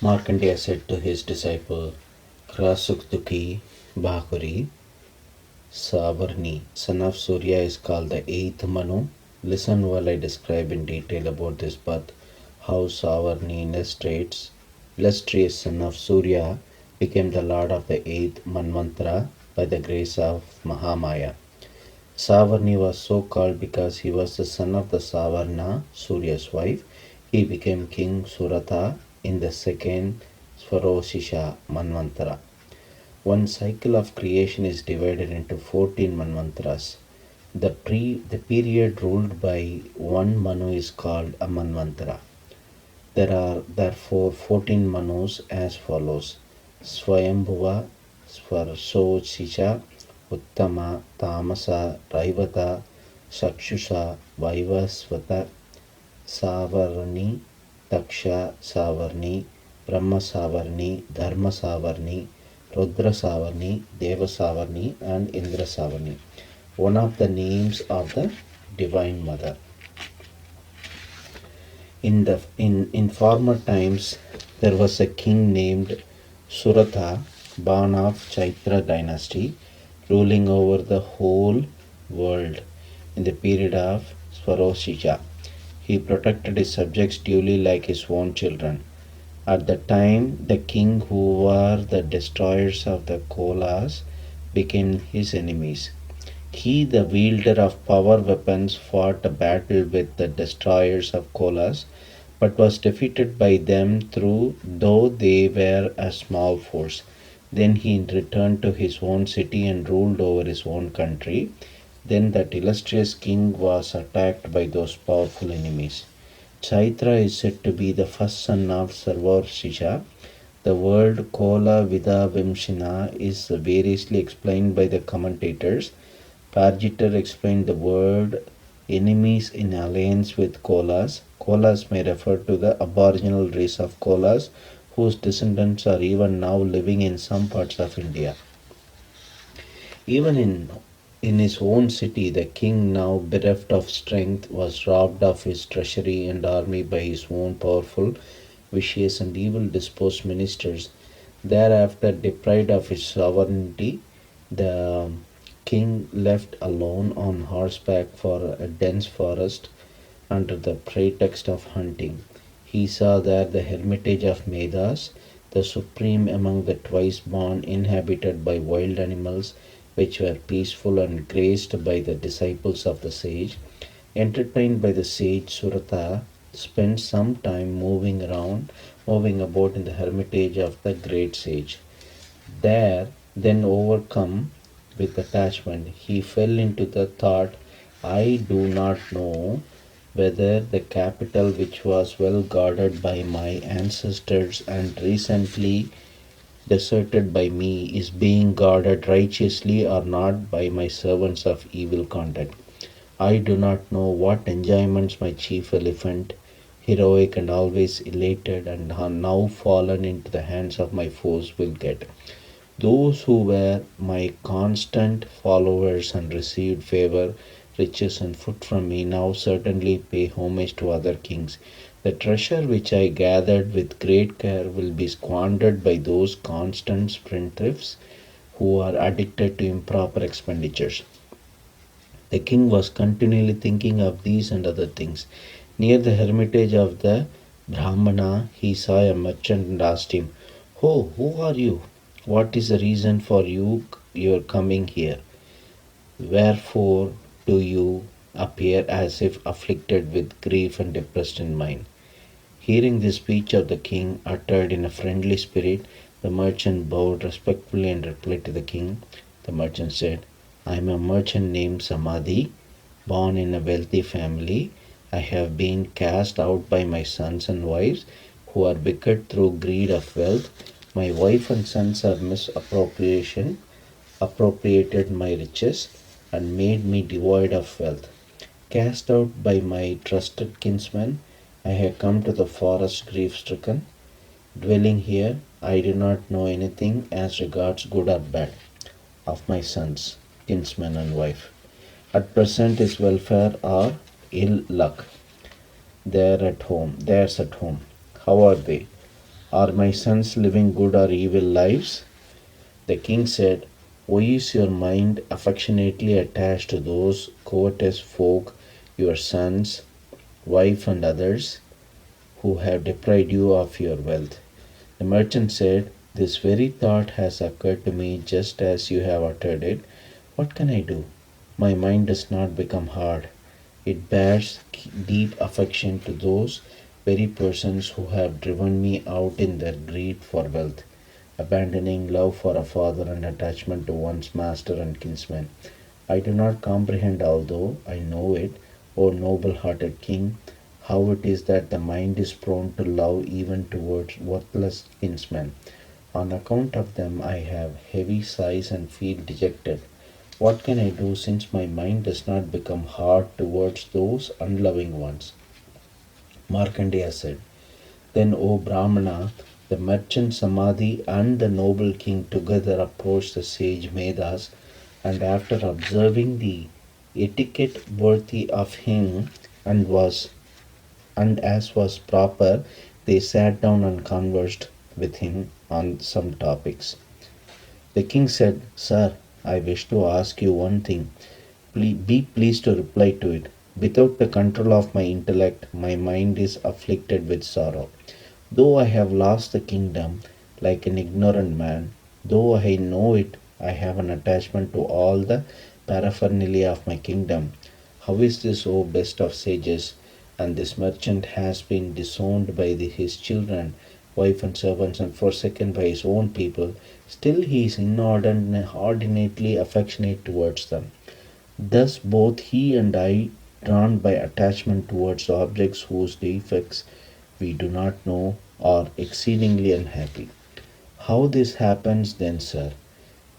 Markandeya said to his disciple Krasuktuki Bahuri, Savarni, son of Surya, is called the eighth Manu. Listen while I describe in detail about this birth, how Savarni, illustrious son of Surya, became the lord of the eighth Manvantara by the grace of Mahamaya. Savarni was so called because he was the son of the Savarna, Surya's wife. He became King Surata in the second Swaroshisha Manvantara. One cycle of creation is divided into 14 Manvantaras. The period ruled by one Manu is called a Manvantara. There are therefore 14 Manus as follows: Swayambhuva, Swarsoshisha, Uttama, Tamasa, Raivata, Sakshusha, Vaivasvata, Savarni, Taksha Savarni, Brahma Savarni, Dharma Savarni, Rudra Savarni, Deva Savarni, and Indra Savarni, one of the names of the Divine Mother. In former times, there was a king named Surata, born of Chaitra dynasty, ruling over the whole world in the period of Swaroshisha. He protected his subjects duly like his own children. At the time, the king who were the destroyers of the Kolas became his enemies. He, the wielder of power weapons, fought a battle with the destroyers of Kolas, but was defeated by them though they were a small force. Then he returned to his own city and ruled over his own country. Then that illustrious king was attacked by those powerful enemies. Chaitra is said to be the first son of Sarvarshisha. The word Kola Vida Vimshina is variously explained by the commentators. Parjitar explained the word enemies in alliance with Kolas. Kolas may refer to the aboriginal race of Kolas, whose descendants are even now living in some parts of India. Even in his own city, the king, now bereft of strength, was robbed of his treasury and army by his own powerful, vicious, and evil disposed ministers. Thereafter, deprived of his sovereignty, the king left alone on horseback for a dense forest under the pretext of hunting. He saw there the hermitage of Medas, the supreme among the twice born, inhabited by wild animals, which were peaceful and graced by the disciples of the sage. Entertained by the sage, Surata spent some time moving about in the hermitage of the great sage. There, then overcome with attachment, he fell into the thought, I do not know whether the capital, which was well guarded by my ancestors and recently deserted by me, is being guarded righteously or not by my servants of evil conduct. I do not know what enjoyments my chief elephant, heroic and always elated, and now fallen into the hands of my foes, will get. Those who were my constant followers and received favor, riches, and food from me now certainly pay homage to other kings. The treasure which I gathered with great care will be squandered by those constant spendthrifts who are addicted to improper expenditures. The king was continually thinking of these and other things. Near the hermitage of the Brahmana, he saw a merchant and asked him, Oh, who are you? What is the reason for your coming here? Wherefore do you appear as if afflicted with grief and depressed in mind? Hearing this speech of the king, uttered in a friendly spirit, the merchant bowed respectfully and replied to the king. The merchant said, I am a merchant named Samadhi, born in a wealthy family. I have been cast out by my sons and wives, who are wicked through greed of wealth. My wife and sons have appropriated my riches and made me devoid of wealth. Cast out by my trusted kinsman, I have come to the forest grief-stricken. Dwelling here, I do not know anything as regards good or bad of my sons, kinsman and wife. At present his welfare or ill luck. Theirs at home. How are they? Are my sons living good or evil lives? The king said, why is your mind affectionately attached to those covetous folk, your sons, wife, and others, who have deprived you of your wealth? The merchant said, this very thought has occurred to me just as you have uttered it. What can I do? My mind does not become hard. It bears deep affection to those very persons who have driven me out in their greed for wealth, abandoning love for a father and attachment to one's master and kinsman. I do not comprehend, although I know it, O noble hearted king, how it is that the mind is prone to love even towards worthless kinsmen. On account of them, I have heavy sighs and feel dejected. What can I do since my mind does not become hard towards those unloving ones? Markandeya said. Then, O Brahmana, the merchant Samadhi and the noble king together approached the sage Medas, and after observing the etiquette worthy of him and was and as was proper, they sat down and conversed with him on some topics. The king said, sir, I wish to ask you one thing. Be pleased to reply to it. Without the control of my intellect, my mind is afflicted with sorrow. Though I have lost the kingdom like an ignorant man, though I know it, I have an attachment to all the paraphernalia of my kingdom. How is this, O best of sages? And this merchant has been disowned by his children, wife, and servants, and forsaken by his own people. Still, he is inordinately affectionate towards them. Thus, both he and I, drawn by attachment towards objects whose defects we do not know, are exceedingly unhappy. How this happens then, sir,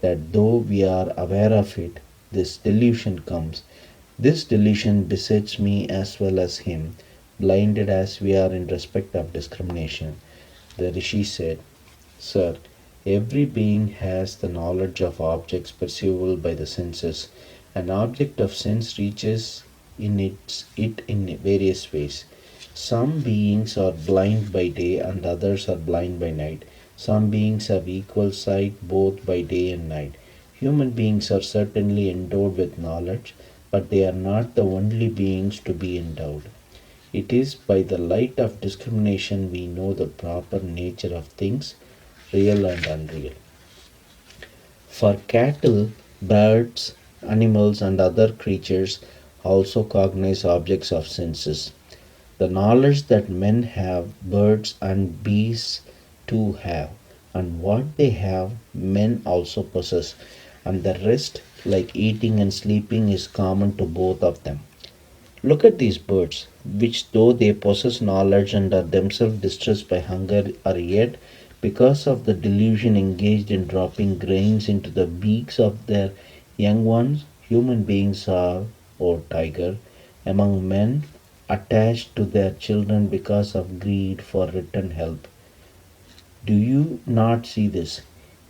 that though we are aware of it, this delusion comes. This delusion besets me as well as him, blinded as we are in respect of discrimination. The Rishi said, sir, every being has the knowledge of objects perceivable by the senses. An object of sense reaches it in various ways. Some beings are blind by day and others are blind by night. Some beings have equal sight both by day and night. Human beings are certainly endowed with knowledge, but they are not the only beings to be endowed. It is by the light of discrimination we know the proper nature of things, real and unreal. For cattle, birds, animals, and other creatures also cognize objects of senses. The knowledge that men have, birds and beasts too have, and what they have, men also possess, and the rest, like eating and sleeping, is common to both of them. Look at these birds, which though they possess knowledge and are themselves distressed by hunger, are yet, because of the delusion, engaged in dropping grains into the beaks of their young ones. Human beings are, or tiger, among men, attached to their children because of greed for return help. Do you not see this?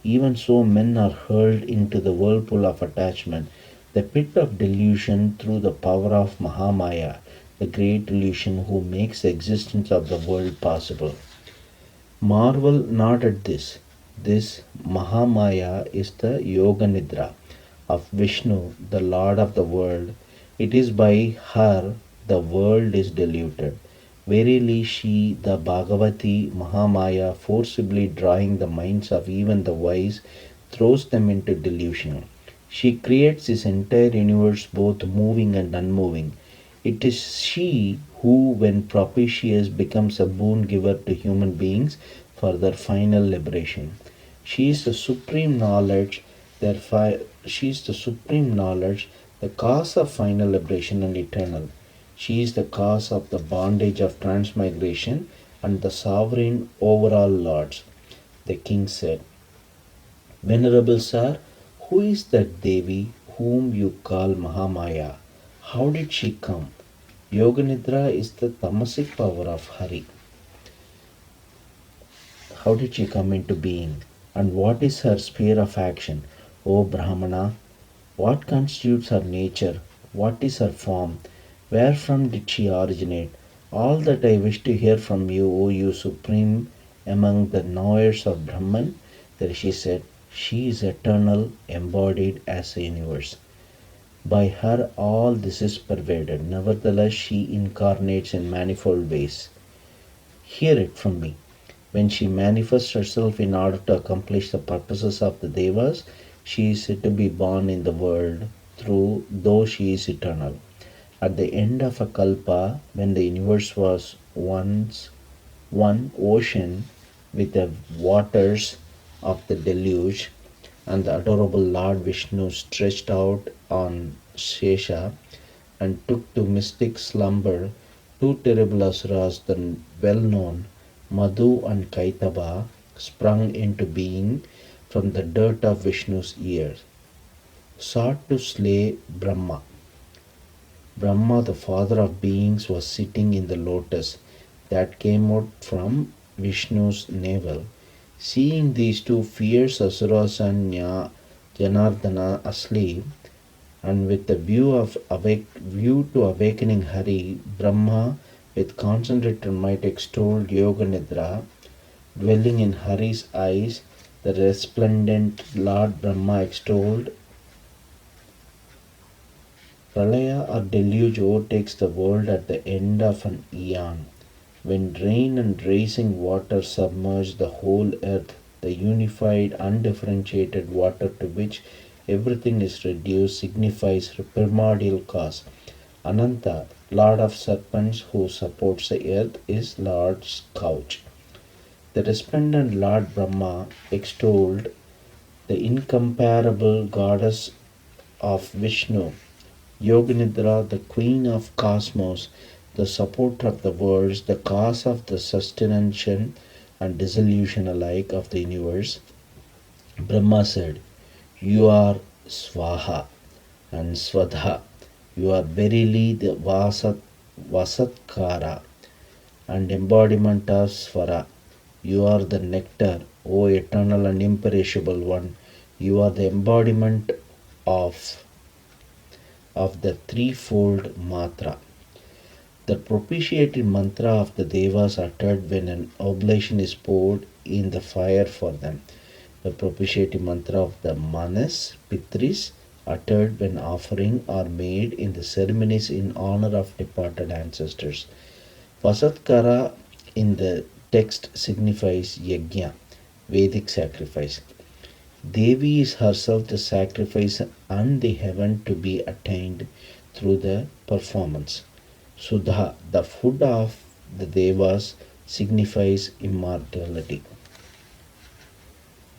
Even so, men are hurled into the whirlpool of attachment, the pit of delusion, through the power of Mahamaya, the great delusion who makes the existence of the world possible. Marvel not at this. This Mahamaya is the Yoga Nidra of Vishnu, the Lord of the world. It is by her the world is deluded. Verily, she, the Bhagavati Mahamaya, forcibly drawing the minds of even the wise, throws them into delusion. She creates this entire universe, both moving and unmoving. It is she who, when propitious, becomes a boon giver to human beings for their final liberation. She is the supreme knowledge, she is the supreme knowledge, the cause of final liberation and eternal. She is the cause of the bondage of transmigration and the sovereign over all lords. The king said, Venerable sir, who is that Devi whom you call Mahamaya? How did she come? Yoganidra is the tamasic power of Hari. How did she come into being? And what is her sphere of action? O Brahmana, what constitutes her nature? What is her form? Wherefrom did she originate? All that I wish to hear from you, O you supreme among the knowers of Brahman, the Rishi said, she is eternal, embodied as a universe. By her, all this is pervaded. Nevertheless, she incarnates in manifold ways. Hear it from me. When she manifests herself in order to accomplish the purposes of the Devas, she is said to be born in the world through, though she is eternal. At the end of a kalpa, when the universe was once one ocean with the waters of the deluge, and the adorable Lord Vishnu stretched out on Shesha and took to mystic slumber two terrible asuras, the well known Madhu and Kaitaba, sprung into being from the dirt of Vishnu's ears, sought to slay Brahma. Brahma, the father of beings, was sitting in the lotus that came out from Vishnu's navel. Seeing these two fierce asuras and Janardana asleep, and with the view to awakening Hari, Brahma with concentrated might extolled Yoga Nidra, dwelling in Hari's eyes. The resplendent Lord Brahma extolled Pralaya or deluge overtakes the world at the end of an eon. When rain and racing water submerge the whole earth, the unified, undifferentiated water to which everything is reduced signifies primordial cause. Ananta, Lord of serpents who supports the earth, is Lord's couch. The resplendent Lord Brahma extolled the incomparable goddess of Vishnu, Yoganidra, the queen of cosmos, the supporter of the worlds, the cause of the sustenance and dissolution alike of the universe. Brahma said, you are Swaha and Swadha. You are verily the Vasatkara and embodiment of Svara. You are the nectar, O eternal and imperishable one. You are the embodiment of the threefold matra. The propitiated mantra of the Devas uttered when an oblation is poured in the fire for them. The propitiated mantra of the Manas, Pitris, uttered when offering are made in the ceremonies in honor of departed ancestors. Vasatkara in the text signifies yajna, Vedic sacrifice. Devi is herself the sacrifice and the heaven to be attained through the performance. Sudha, the food of the Devas, signifies immortality.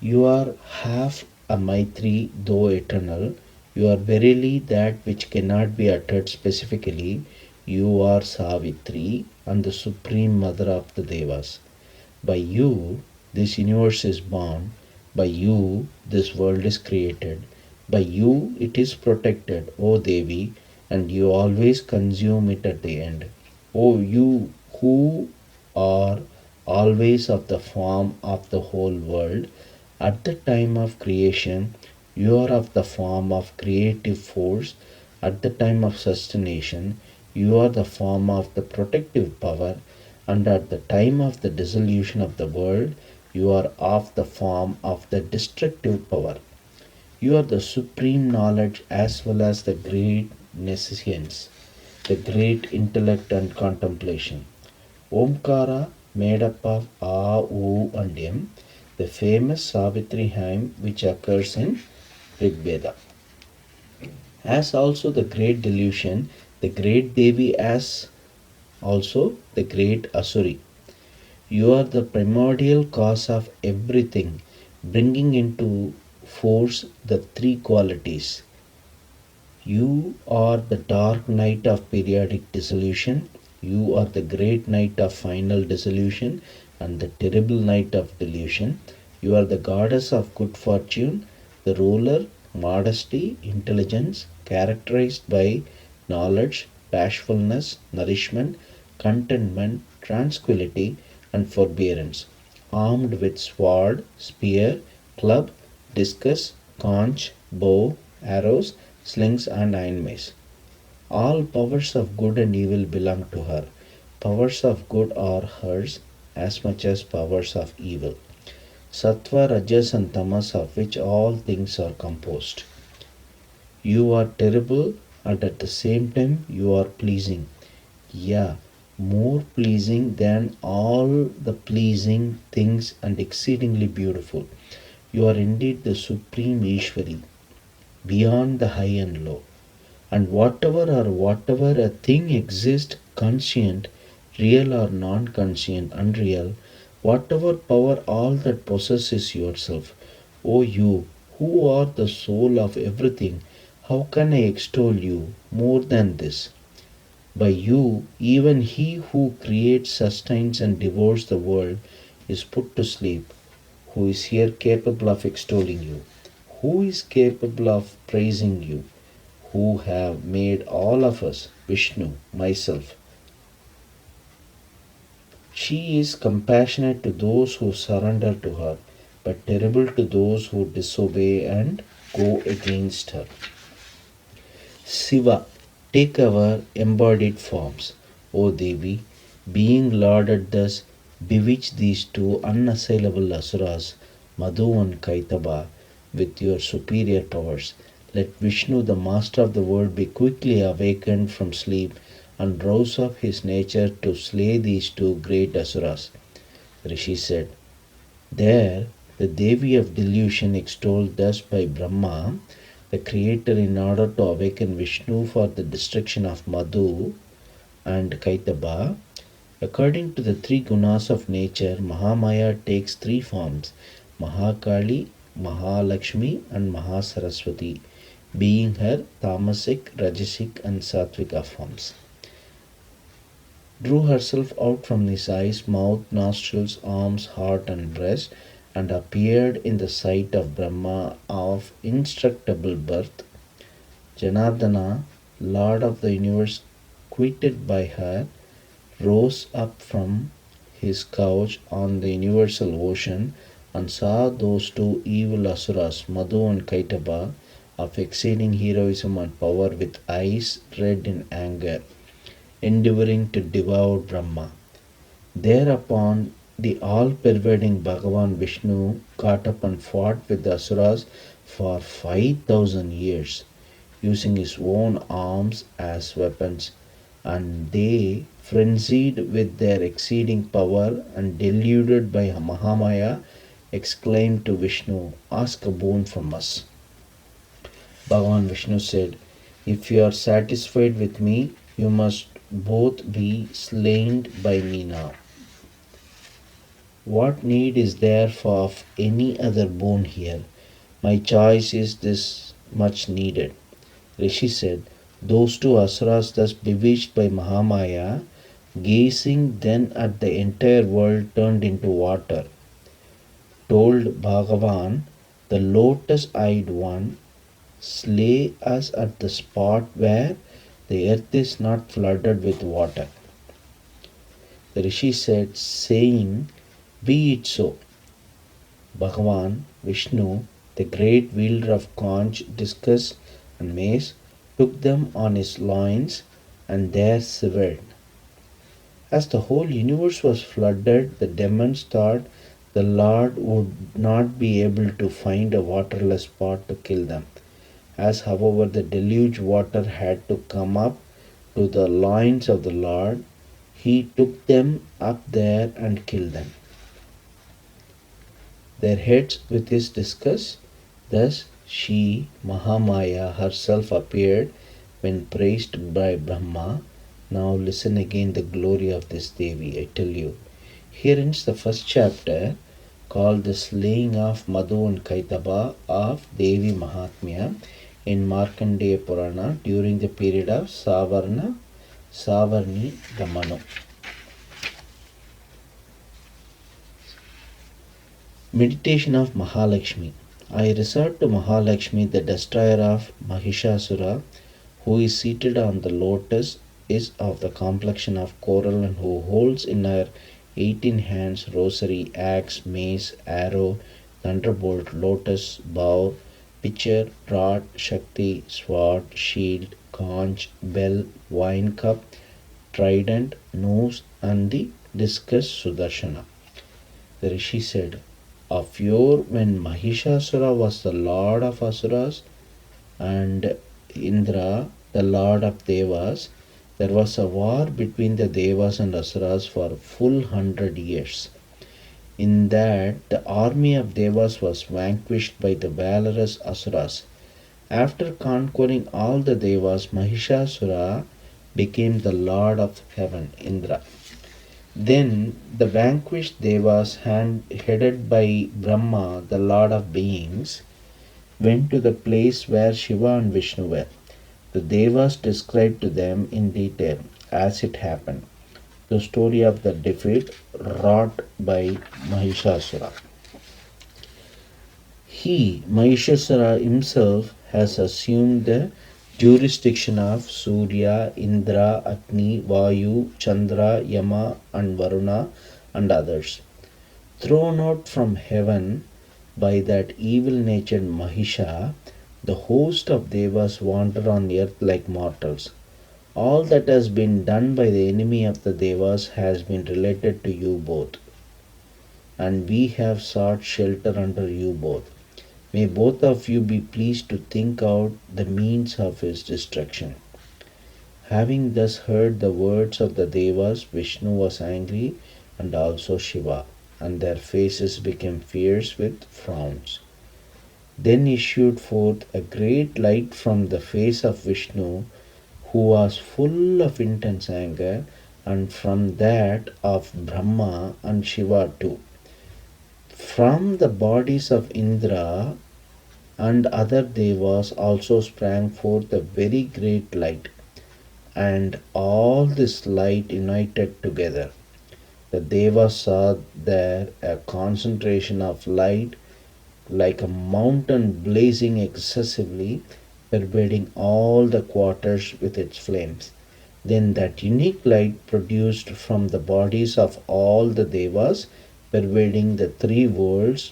You are half a Maitri, though eternal. You are verily that which cannot be uttered specifically. You are Savitri and the supreme mother of the Devas. By you, this universe is born. By you, this world is created. By you, it is protected, O Devi, and you always consume it at the end. O you who are always of the form of the whole world, at the time of creation, you are of the form of creative force. At the time of sustentation, you are the form of the protective power. And at the time of the dissolution of the world, you are of the form of the destructive power. You are the supreme knowledge as well as the great nescience, the great intellect and contemplation. Omkara, made up of A, U, and M, the famous Savitri hymn which occurs in Rig Veda. As also the great delusion, the great Devi as also the great Asuri. You are the primordial cause of everything, bringing into force the three qualities. You are the dark night of periodic dissolution. You are the great night of final dissolution and the terrible night of delusion. You are the goddess of good fortune, the ruler, modesty, intelligence, characterized by knowledge, bashfulness, nourishment, contentment, tranquility, and forbearance, armed with sword, spear, club, discus, conch, bow, arrows, slings, and iron mace. All powers of good and evil belong to her. Powers of good are hers, as much as powers of evil. Sattva, Rajas, and Tamas, of which all things are composed. You are terrible, and at the same time you are pleasing. Yeah, more pleasing than all the pleasing things and exceedingly beautiful. You are indeed the supreme Ishwari, beyond the high and low. And whatever a thing exists, conscient, real or non conscient, unreal, whatever power all that possesses yourself, O you, who are the soul of everything, how can I extol you more than this? By you, even he who creates, sustains, and devours the world is put to sleep. Who is here capable of extolling you? Who is capable of praising you? Who have made all of us, Vishnu, myself. She is compassionate to those who surrender to her, but terrible to those who disobey and go against her. Siva, take our embodied forms, O Devi, being lauded thus, bewitch these two unassailable asuras, Madhu and Kaitaba, with your superior powers. Let Vishnu, the master of the world, be quickly awakened from sleep and rouse up his nature to slay these two great asuras. Rishi said, there, the Devi of delusion, extolled thus by Brahma, the creator, in order to awaken Vishnu for the destruction of Madhu and Kaitaba. According to the three gunas of nature, Mahamaya takes three forms: Mahakali, Mahalakshmi, and Mahasaraswati, being her tamasic, rajasic, and sattvika forms. Drew herself out from his eyes, mouth, nostrils, arms, heart, and breast, and appeared in the sight of Brahma of indestructible birth. Janardana, Lord of the universe, quitted by her, rose up from his couch on the universal ocean and saw those two evil asuras, Madhu and Kaitaba, of exceeding heroism and power, with eyes red in anger, endeavoring to devour Brahma. Thereupon the all-pervading Bhagavan Vishnu got up and fought with the asuras for 5,000 years, using his own arms as weapons, and they, frenzied with their exceeding power and deluded by Mahamaya, exclaimed to Vishnu, ask a boon from us. Bhagavan Vishnu said, if you are satisfied with me, you must both be slain by me now. What need is there of any other boon here? My choice is this much needed. Rishi said, those two asuras, thus bewitched by Mahamaya, gazing then at the entire world turned into water, told Bhagavan, the lotus-eyed one, slay us at the spot where the earth is not flooded with water. The Rishi said, saying, be it so. Bhagavan Vishnu, the great wielder of conch, discus, and mace, took them on his loins and there severed. As the whole universe was flooded, the demons thought the Lord would not be able to find a waterless spot to kill them. As, however, the deluge water had to come up to the loins of the Lord, he took them up there and killed them. Their heads with his discus. Thus she, Mahamaya, herself appeared when praised by Brahma. Now listen again the glory of this Devi, I tell you. Here ends the first chapter called the slaying of Madhu and Kaitaba of Devi Mahatmyam in Markandeya Purana during the period of Savarni Gamano. Meditation of Mahalakshmi. I resort to Mahalakshmi, the destroyer of Mahishasura, who is seated on the lotus, is of the complexion of coral, and who holds in her 18 hands rosary, axe, mace, arrow, thunderbolt, lotus, bow, pitcher, rod, shakti, sword, shield, conch, bell, wine cup, trident, noose, and the discus Sudarshana. The Rishi said, of yore, when Mahishasura was the lord of Asuras and Indra, the lord of Devas, there was a war between the Devas and Asuras for full 100 years. In that, the army of Devas was vanquished by the valorous Asuras. After conquering all the Devas, Mahishasura became the lord of heaven, Indra. Then the vanquished Devas, headed by Brahma, the lord of beings, went to the place where Shiva and Vishnu were. The Devas described to them in detail as it happened the story of the defeat wrought by Mahishasura. He, Mahishasura himself, has assumed the jurisdiction of Surya, Indra, Agni, Vayu, Chandra, Yama, and Varuna, and others. Thrown out from heaven by that evil natured Mahisha, the host of Devas wander on earth like mortals. All that has been done by the enemy of the Devas has been related to you both, and we have sought shelter under you both. May both of you be pleased to think out the means of his destruction. Having thus heard the words of the Devas, Vishnu was angry and also Shiva, and their faces became fierce with frowns. Then issued forth a great light from the face of Vishnu, who was full of intense anger, and from that of Brahma and Shiva too. From the bodies of Indra and other Devas also sprang forth a very great light, and all this light united together. The Devas saw there a concentration of light like a mountain blazing excessively, pervading all the quarters with its flames. Then that unique light produced from the bodies of all the Devas, pervading the three worlds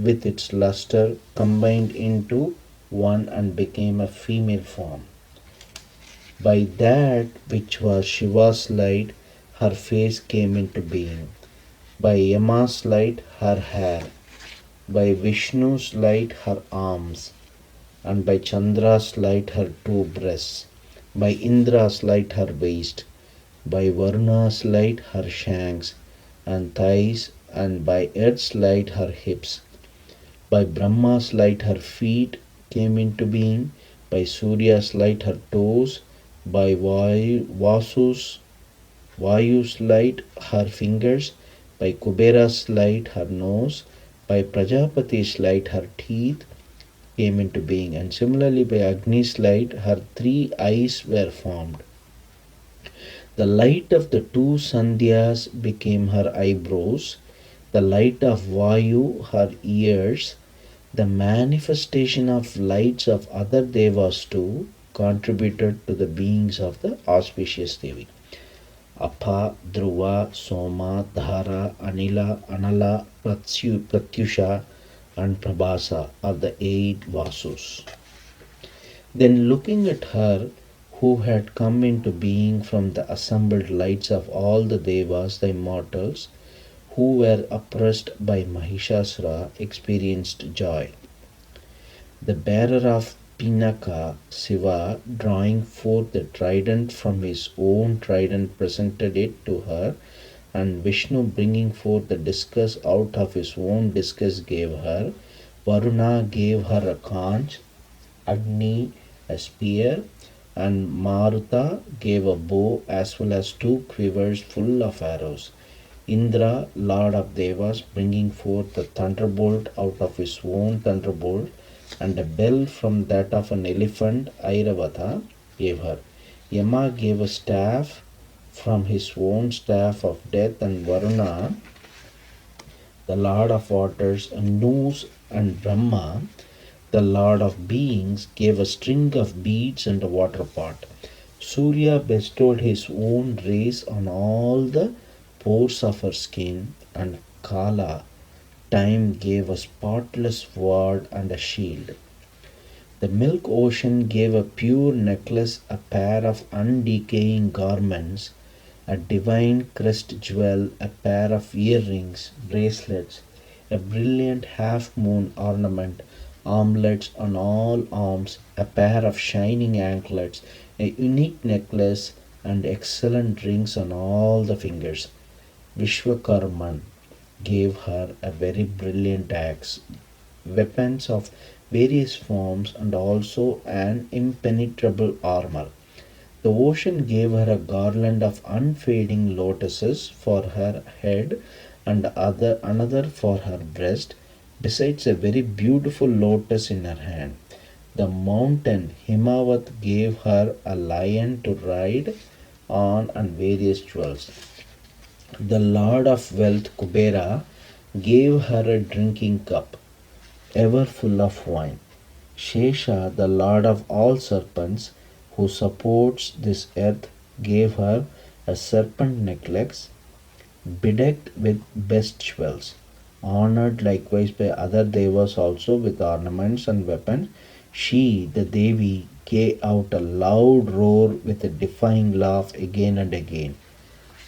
with its luster, combined into one and became a female form. By that which was Shiva's light, her face came into being. By Yama's light, her hair. By Vishnu's light, her arms. And by Chandra's light, her two breasts. By Indra's light, her waist. By Varuna's light, her shanks and thighs. And by Earth's light, her hips. By Brahma's light, her feet came into being. By Surya's light, her toes. By Vayu's light, her fingers. By Kubera's light, her nose. By Prajapati's light, her teeth came into being. And similarly, by Agni's light, her three eyes were formed. The light of the two Sandhyas became her eyebrows. The light of Vayu, her ears. The manifestation of lights of other Devas too contributed to the beings of the auspicious Devi. Appa, Dhruva, Soma, Dhara, Anila, Anala, Pratyusha, and Prabhasa are the 8 Vasus. Then looking at her who had come into being from the assembled lights of all the Devas, the immortals, who were oppressed by Mahishasura, experienced joy. The bearer of Pinaka, Shiva, drawing forth the trident from his own trident, presented it to her, and Vishnu, bringing forth the discus out of his own discus, gave her. Varuna gave her a conch, Agni a spear, and Maruta gave a bow as well as 2 quivers full of arrows. Indra, lord of Devas, bringing forth the thunderbolt out of his own thunderbolt, and a bell from that of an elephant, Airavata, gave her. Yama gave a staff from his own staff of death, and Varuna, the lord of waters, a noose, and Brahma, the lord of beings, gave a string of beads and a water pot. Surya bestowed his own rays on all the pores of her skin, and Kala, time, gave a spotless sword and a shield. The milk ocean gave a pure necklace, a pair of undecaying garments, a divine crest jewel, a pair of earrings, bracelets, a brilliant half moon ornament, armlets on all arms, a pair of shining anklets, a unique necklace, and excellent rings on all the fingers. Vishwakarman gave her a very brilliant axe, weapons of various forms, and also an impenetrable armor. The ocean gave her a garland of unfading lotuses for her head and another for her breast, besides a very beautiful lotus in her hand. The mountain Himavat gave her a lion to ride on and various jewels. The Lord of Wealth Kubera gave her a drinking cup, ever full of wine. Shesha, the lord of all serpents, who supports this earth, gave her a serpent necklace bedecked with best jewels. Honored likewise by other devas also with ornaments and weapons, she, the Devi, gave out a loud roar with a defying laugh again and again.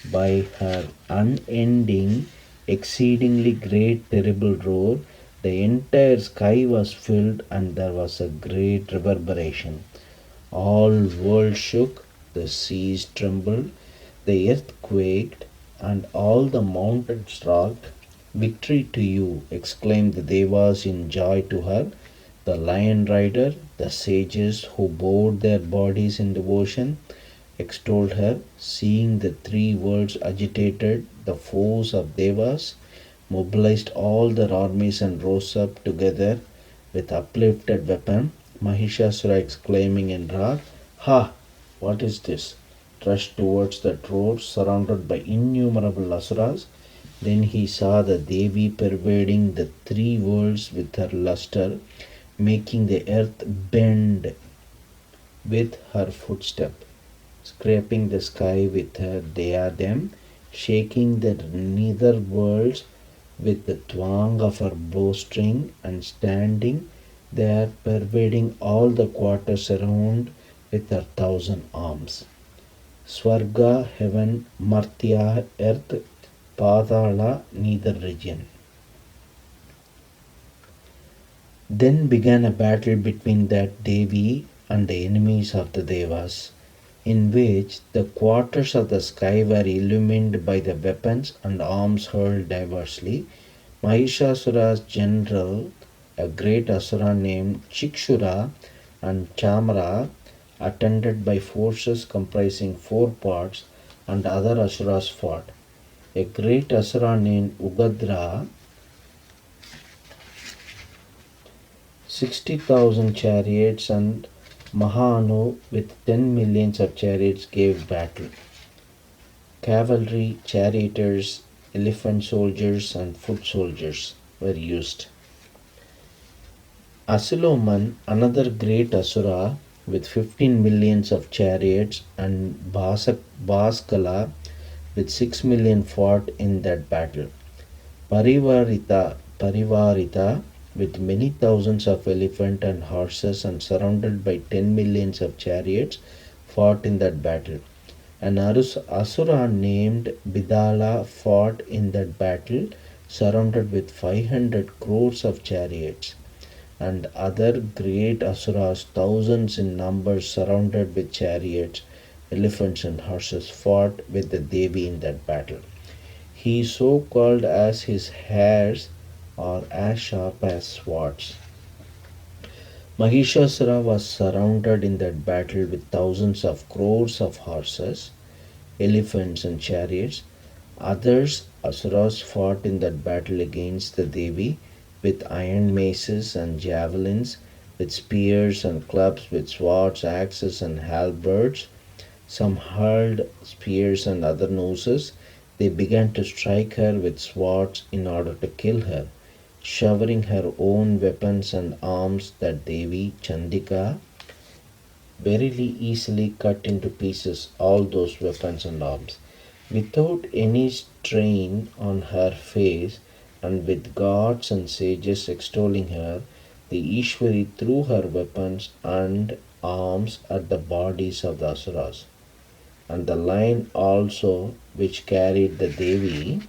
By her unending, exceedingly great, terrible roar, the entire sky was filled and there was a great reverberation. All world shook, the seas trembled, the earth quaked, and all the mountains rocked. Victory to you, exclaimed the Devas in joy to her. The lion rider, the sages who bowed their bodies in devotion, extolled her. Seeing the three worlds agitated, the foes of Devas mobilized all their armies and rose up together with uplifted weapon. Mahishasura, exclaiming in wrath, "Ha! What is this?" rushed towards that roar, surrounded by innumerable asuras. Then he saw the Devi pervading the three worlds with her luster, making the earth bend with her footstep, scraping the sky with her diadem, shaking the nether worlds with the twang of her bowstring, and standing there pervading all the quarters around with her thousand arms. Swarga, heaven, Martya, earth, Padala, neither region. Then began a battle between that Devi and the enemies of the Devas, in which the quarters of the sky were illumined by the weapons and arms hurled diversely. Mahishasura's general, a great asura named Chikshura, and Chamara, attended by forces comprising four parts, and other asuras fought. A great asura named Ugadra, 60,000 chariots, and Mahanu with 10 millions of chariots gave battle. Cavalry, charioteers, elephant soldiers, and foot soldiers were used. Asiloman, another great asura with 15 millions of chariots, and Bhaskala with 6 million fought in that battle. Parivarita with many thousands of elephant and horses and surrounded by 10 millions of chariots fought in that battle. An asura named Bidala fought in that battle, surrounded with 500 crores of chariots. And other great asuras, thousands in number, surrounded with chariots, elephants, and horses, fought with the Devi in that battle. He so called as his hairs are as sharp as swords. Mahishasura was surrounded in that battle with thousands of crores of horses, elephants, and chariots. Others asuras fought in that battle against the Devi with iron maces and javelins, with spears and clubs, with swords, axes, and halberds. Some hurled spears and other nooses. They began to strike her with swords in order to kill her, showering her own weapons and arms. That Devi, Chandika, verily easily cut into pieces all those weapons and arms. Without any strain on her face, and with gods and sages extolling her, the Ishwari threw her weapons and arms at the bodies of the asuras. And the lion also, which carried the Devi,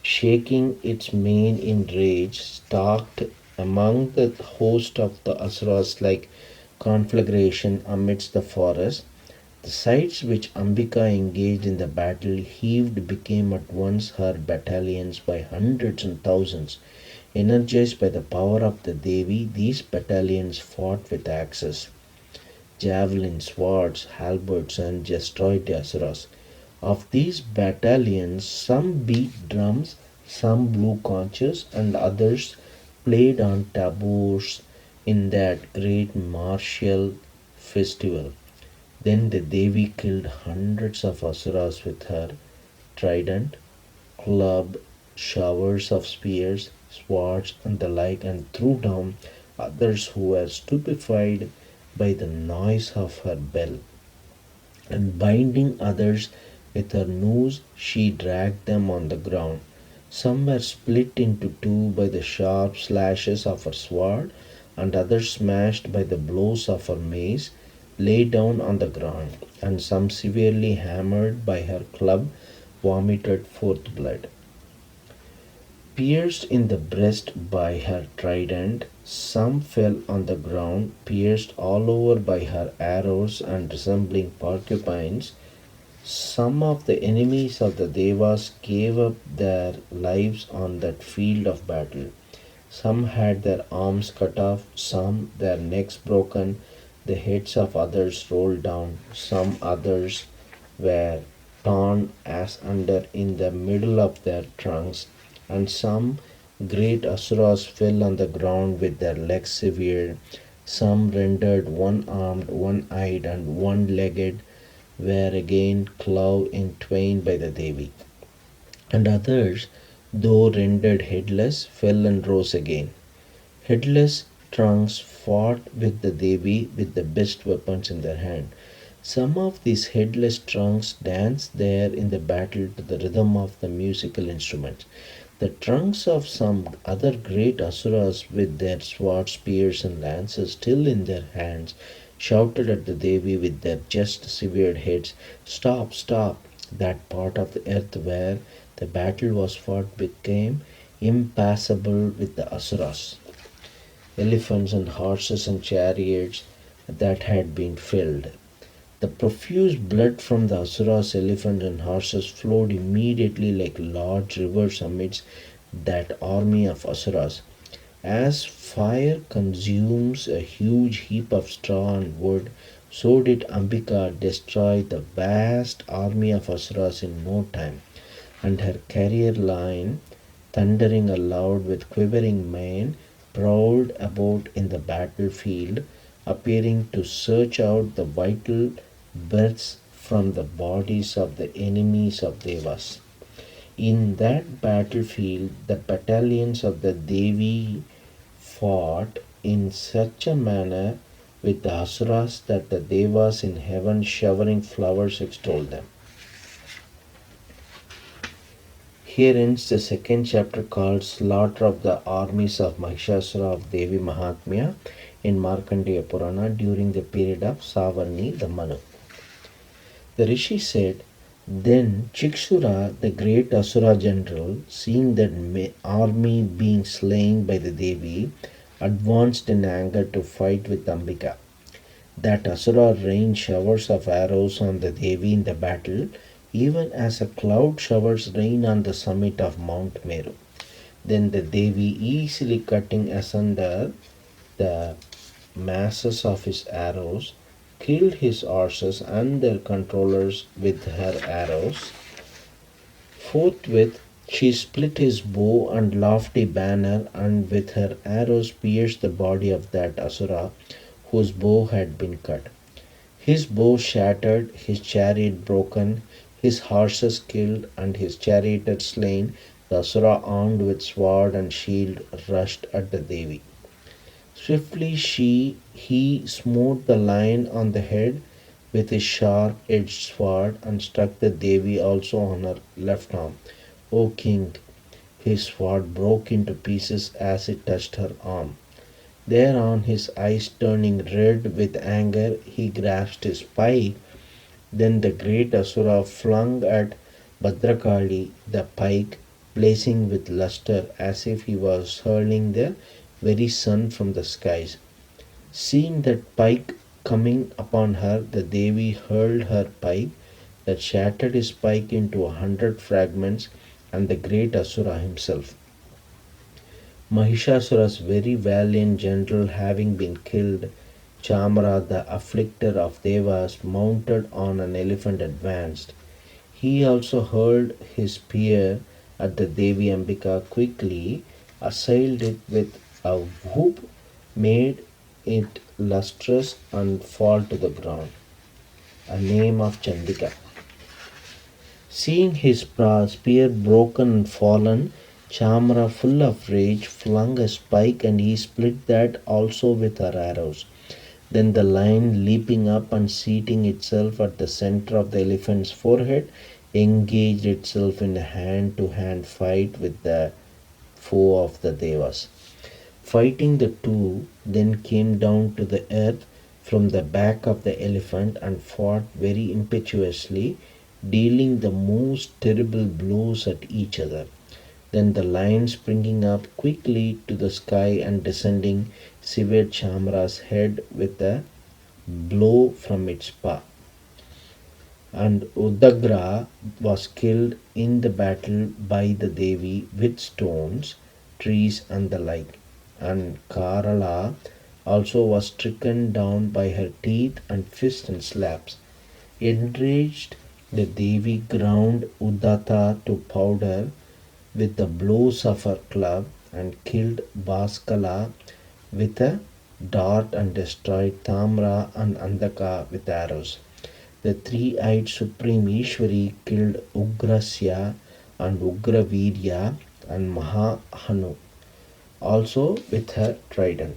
shaking its mane in rage, stalked among the host of the Asuras like conflagration amidst the forest. The sides which Ambika engaged in the battle heaved became at once her battalions by hundreds and thousands. Energized by the power of the Devi, these battalions fought with axes, javelins, swords, halberds, and destroyed the Asuras. Of these battalions, some beat drums, some blew conches, and others played on taboors in that great martial festival. Then the Devi killed hundreds of Asuras with her trident, club, showers of spears, swords, and the like, and threw down others who were stupefied by the noise of her bell. And binding others with her noose, she dragged them on the ground. Some were split into two by the sharp slashes of her sword, and others smashed by the blows of her mace, lay down on the ground, and some severely hammered by her club vomited forth blood. Pierced in the breast by her trident, some fell on the ground, pierced all over by her arrows and resembling porcupines. Some of the enemies of the Devas gave up their lives on that field of battle. Some had their arms cut off, some their necks broken, the heads of others rolled down, some others were torn asunder in the middle of their trunks, and some great asuras fell on the ground with their legs severed, some rendered one armed, one eyed, and one legged were again clove in twain by the Devi, and others, though rendered headless, fell and rose again. Headless trunks fought with the Devi with the best weapons in their hand. Some of these headless trunks danced there in the battle to the rhythm of the musical instruments. The trunks of some other great asuras with their swords, spears, and lances still in their hands shouted at the Devi with their just severed heads, "Stop, stop!" That part of the earth where the battle was fought became impassable with the asuras. Elephants and horses and chariots that had been filled. The profuse blood from the asuras, elephants, and horses flowed immediately like large rivers amidst that army of asuras. As fire consumes a huge heap of straw and wood, so did Ambika destroy the vast army of asuras in no time, and her carrier lion, thundering aloud with quivering mane, prowled about in the battlefield, appearing to search out the vital births from the bodies of the enemies of Devas. In that battlefield, the battalions of the Devi fought in such a manner with the asuras that the Devas in heaven showering flowers extolled them. Here ends the second chapter called Slaughter of the Armies of Mahishasura of Devi Mahatmya in Markandeya Purana during the period of Savarni the Manu. The Rishi said, then Chikshura, the great Asura general, seeing that army being slain by the Devi, advanced in anger to fight with Ambika. That Asura rained showers of arrows on the Devi in the battle, even as a cloud showers rain on the summit of Mount Meru. Then the Devi, easily cutting asunder the masses of his arrows, killed his horses and their controllers with her arrows. Forthwith she split his bow and lofty banner, and with her arrows pierced the body of that Asura whose bow had been cut. His bow shattered, his chariot broken, his horses killed, and his charioteer slain. The Asura, armed with sword and shield, rushed at the Devi. Swiftly he smote the lion on the head with his sharp-edged sword, and struck the Devi also on her left arm. O king, his sword broke into pieces as it touched her arm. Thereon, his eyes turning red with anger, he grasped his pike Then the great Asura flung at Bhadrakali the pike, blazing with luster as if he was hurling the very sun from the skies. Seeing that pike coming upon her, the Devi hurled her pike that shattered his pike into 100 fragments, and the great Asura himself. Mahishasura's very valiant general having been killed, Chamara, the afflicter of Devas, mounted on an elephant, advanced. He also hurled his spear at the Devi Ambika, quickly assailed it with a whoop, made it lustrous and fall to the ground. A name of Chandika. Seeing his spear broken and fallen, Chamara, full of rage, flung a spike and he split that also with her arrows. Then the lion, leaping up and seating itself at the center of the elephant's forehead, engaged itself in a hand to hand fight with the foe of the Devas. Fighting, the two then came down to the earth from the back of the elephant and fought very impetuously, dealing the most terrible blows at each other. Then the lion, springing up quickly to the sky and descending, severed Chamra's head with a blow from its paw. And Udagra was killed in the battle by the Devi with stones, trees, and the like. And Karala also was stricken down by her teeth and fists and slaps. Enraged, the Devi ground Uddata to powder with the blows of her club and killed Baskala with a dart and destroyed Tamra and Andaka with arrows. The three-eyed Supreme Ishwari killed Ugrasya and Ugravirya and Mahahanu also with her trident.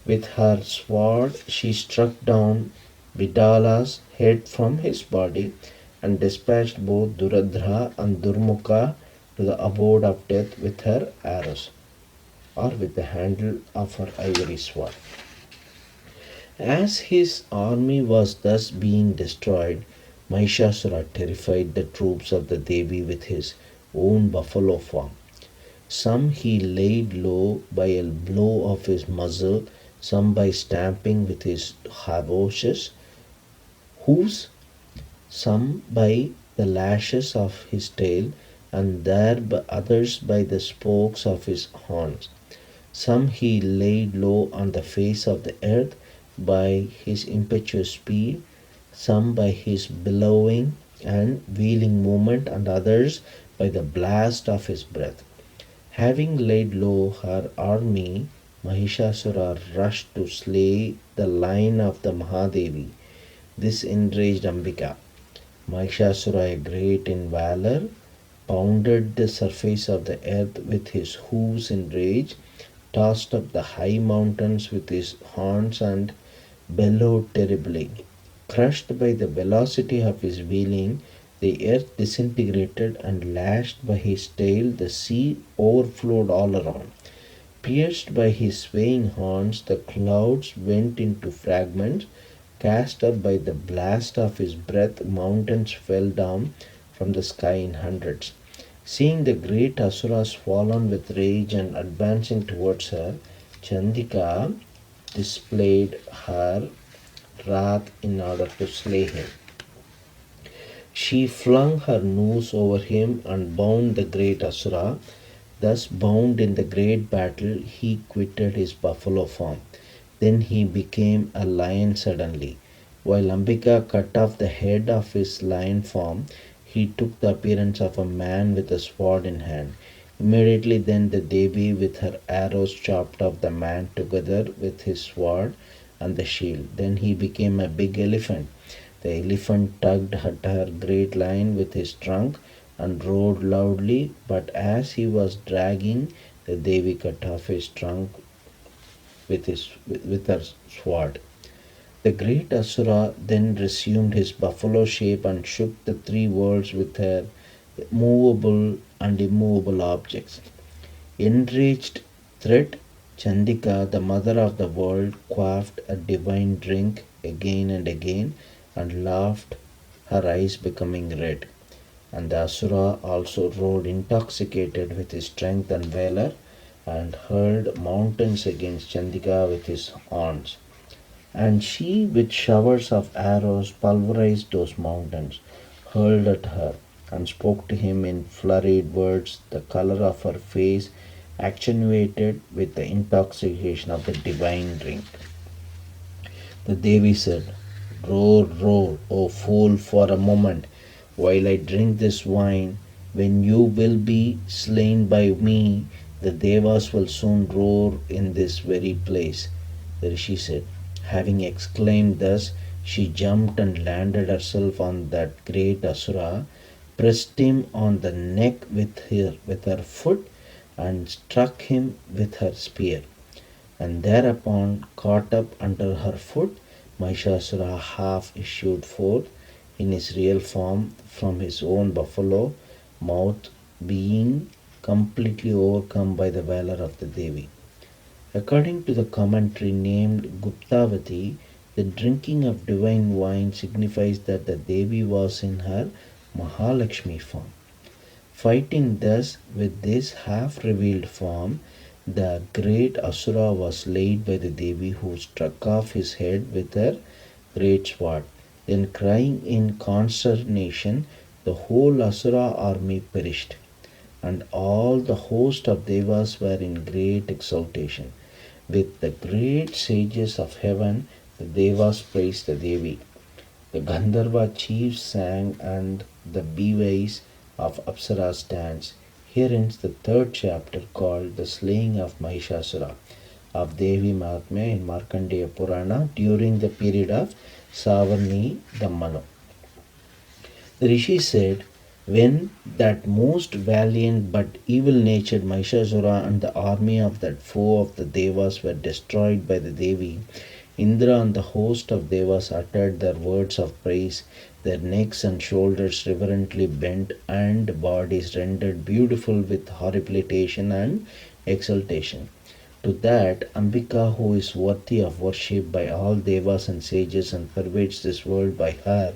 With her sword she struck down Vidala's head from his body and dispatched both Duradra and Durmukha to the abode of death with her arrows, or with the handle of her ivory sword. As his army was thus being destroyed, Mahishasura terrified the troops of the Devi with his own buffalo form. Some he laid low by a blow of his muzzle, some by stamping with his hoofs, some by the lashes of his tail, and others by the spokes of his horns. Some he laid low on the face of the earth by his impetuous speed, some by his billowing and wheeling movement, and others by the blast of his breath. Having laid low her army, Mahishasura rushed to slay the line of the Mahadevi. This enraged Ambika. Mahishasura, great in valor, pounded the surface of the earth with his hoofs in rage, tossed up the high mountains with his horns, and bellowed terribly. Crushed by the velocity of his wheeling, the earth disintegrated, and lashed by his tail, the sea overflowed all around. Pierced by his swaying horns, the clouds went into fragments. Cast up by the blast of his breath, mountains fell down from the sky in hundreds. Seeing the great Asuras fallen with rage and advancing towards her, Chandika displayed her wrath in order to slay him. She flung her noose over him and bound the great Asura. Thus bound in the great battle, he quitted his buffalo form. Then he became a lion suddenly. While Ambika cut off the head of his lion form, he took the appearance of a man with a sword in hand. Immediately then the Devi with her arrows chopped off the man together with his sword and the shield. Then he became a big elephant. The elephant tugged at her great lion with his trunk and roared loudly, but as he was dragging, the Devi cut off his trunk with her sword. The great Asura then resumed his buffalo shape and shook the three worlds with her movable and immovable objects. Enraged threat, Chandika, the mother of the world, quaffed a divine drink again and again and laughed her eyes becoming red. And the Asura also rode intoxicated with his strength and valor, and hurled mountains against Chandika with his horns. And she, with showers of arrows, pulverized those mountains, hurled at her, and spoke to him in flurried words, the color of her face accentuated with the intoxication of the divine drink. The Devi said, "Roar, roar, O fool, for a moment, while I drink this wine. When you will be slain by me, the Devas will soon roar in this very place." The Rishi said. Having exclaimed thus, she jumped and landed herself on that great Asura, pressed him on the neck with her foot, and struck him with her spear. And thereupon, caught up under her foot, Mahishasura half issued forth in his real form from his own buffalo mouth, being completely overcome by the valor of the Devi. According to the commentary named Guptavati, the drinking of divine wine signifies that the Devi was in her Mahalakshmi form. Fighting thus with this half revealed form, the great Asura was laid by the Devi, who struck off his head with her great sword. Then, crying in consternation, the whole Asura army perished, and all the host of Devas were in great exultation. With the great sages of heaven, the Devas praised the Devi. The Gandharva chiefs sang, and the beehives of Apsaras danced. Here ends the third chapter called The Slaying of Mahishasura of Devi Mahatmyam in Markandeya Purana during the period of Savarni the Manu. The Rishi said, when that most valiant but evil natured Mahishasura and the army of that foe of the Devas were destroyed by the Devi, Indra and the host of Devas uttered their words of praise, their necks and shoulders reverently bent, and bodies rendered beautiful with horripilation and exultation. To that Ambika, who is worthy of worship by all Devas and sages and pervades this world by her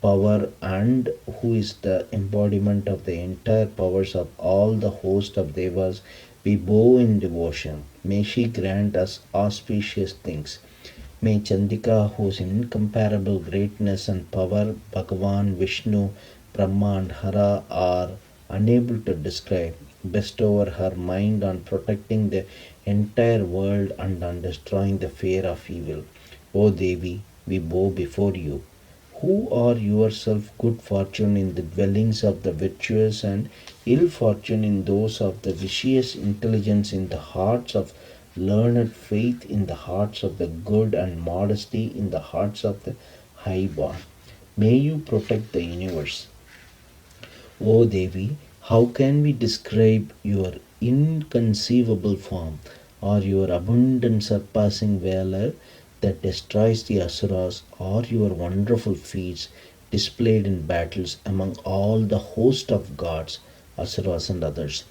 power, and who is the embodiment of the entire powers of all the host of Devas, we bow in devotion. May she grant us auspicious things. May Chandika, whose incomparable greatness and power Bhagavan, Vishnu, Brahma, and Hara are unable to describe, bestow over her mind on protecting the entire world and on destroying the fear of evil. O Devi, we bow before you, who are yourself good fortune in the dwellings of the virtuous and ill fortune in those of the vicious, intelligence in the hearts of learned, faith in the hearts of the good, and modesty in the hearts of the high-born. May you protect the universe. O Devi, how can we describe your inconceivable form, or your abundant surpassing valor that destroys the Asuras, or your wonderful feats displayed in battles among all the host of gods, Asuras, and others?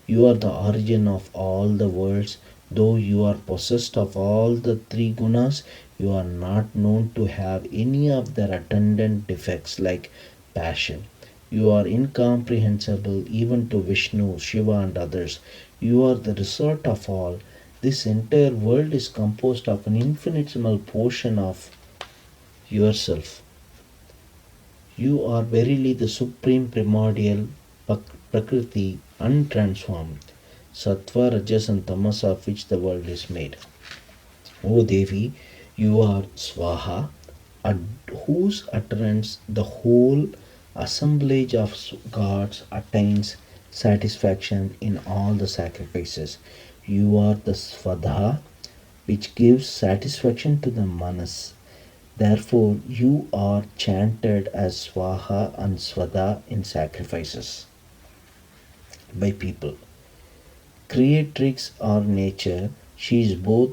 You are the origin of all the worlds. Though you are possessed of all the three gunas, you are not known to have any of their attendant defects like passion. You are incomprehensible even to Vishnu, Shiva, and others. You are the resort of all. This entire world is composed of an infinitesimal portion of yourself. You are verily the supreme primordial Prakriti, untransformed, Sattva, Rajas, and Tamas, of which the world is made. O Devi, you are Swaha, at whose utterance the whole assemblage of gods attains satisfaction in all the sacrifices. You are the Svadha, which gives satisfaction to the Manas. Therefore, you are chanted as Swaha and Svadha in sacrifices by people. Creatrix or nature, she is both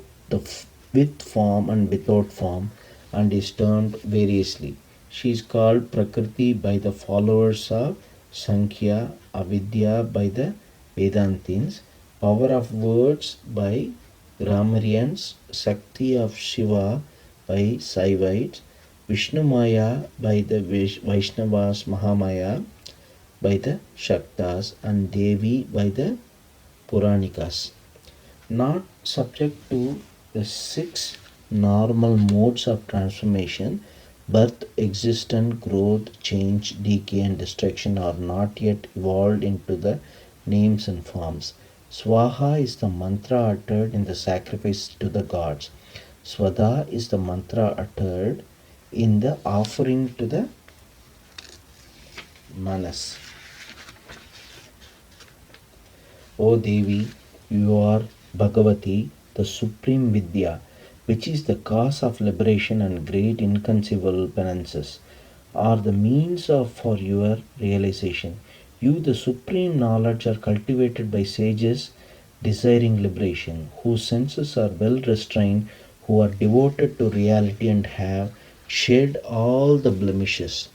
with form and without form, and is termed variously. She is called Prakriti by the followers of Sankhya, Avidya by the Vedantins, power of words by Grammarians, Shakti of Shiva by Saivites, Vishnu Maya by the Vaishnavas, Mahamaya by the Shaktas, and Devi by the Puranikas. Not subject to the six normal modes of transformation: birth, existence, growth, change, decay, and destruction are not yet evolved into the names and forms. Swaha is the mantra uttered in the sacrifice to the gods. Swada is the mantra uttered in the offering to the Manas. O Devi, you are Bhagavati, the supreme Vidya, which is the cause of liberation and great inconceivable penances, are the means for your realization. You, the supreme knowledge, are cultivated by sages desiring liberation, whose senses are well restrained, who are devoted to reality and have shed all the blemishes.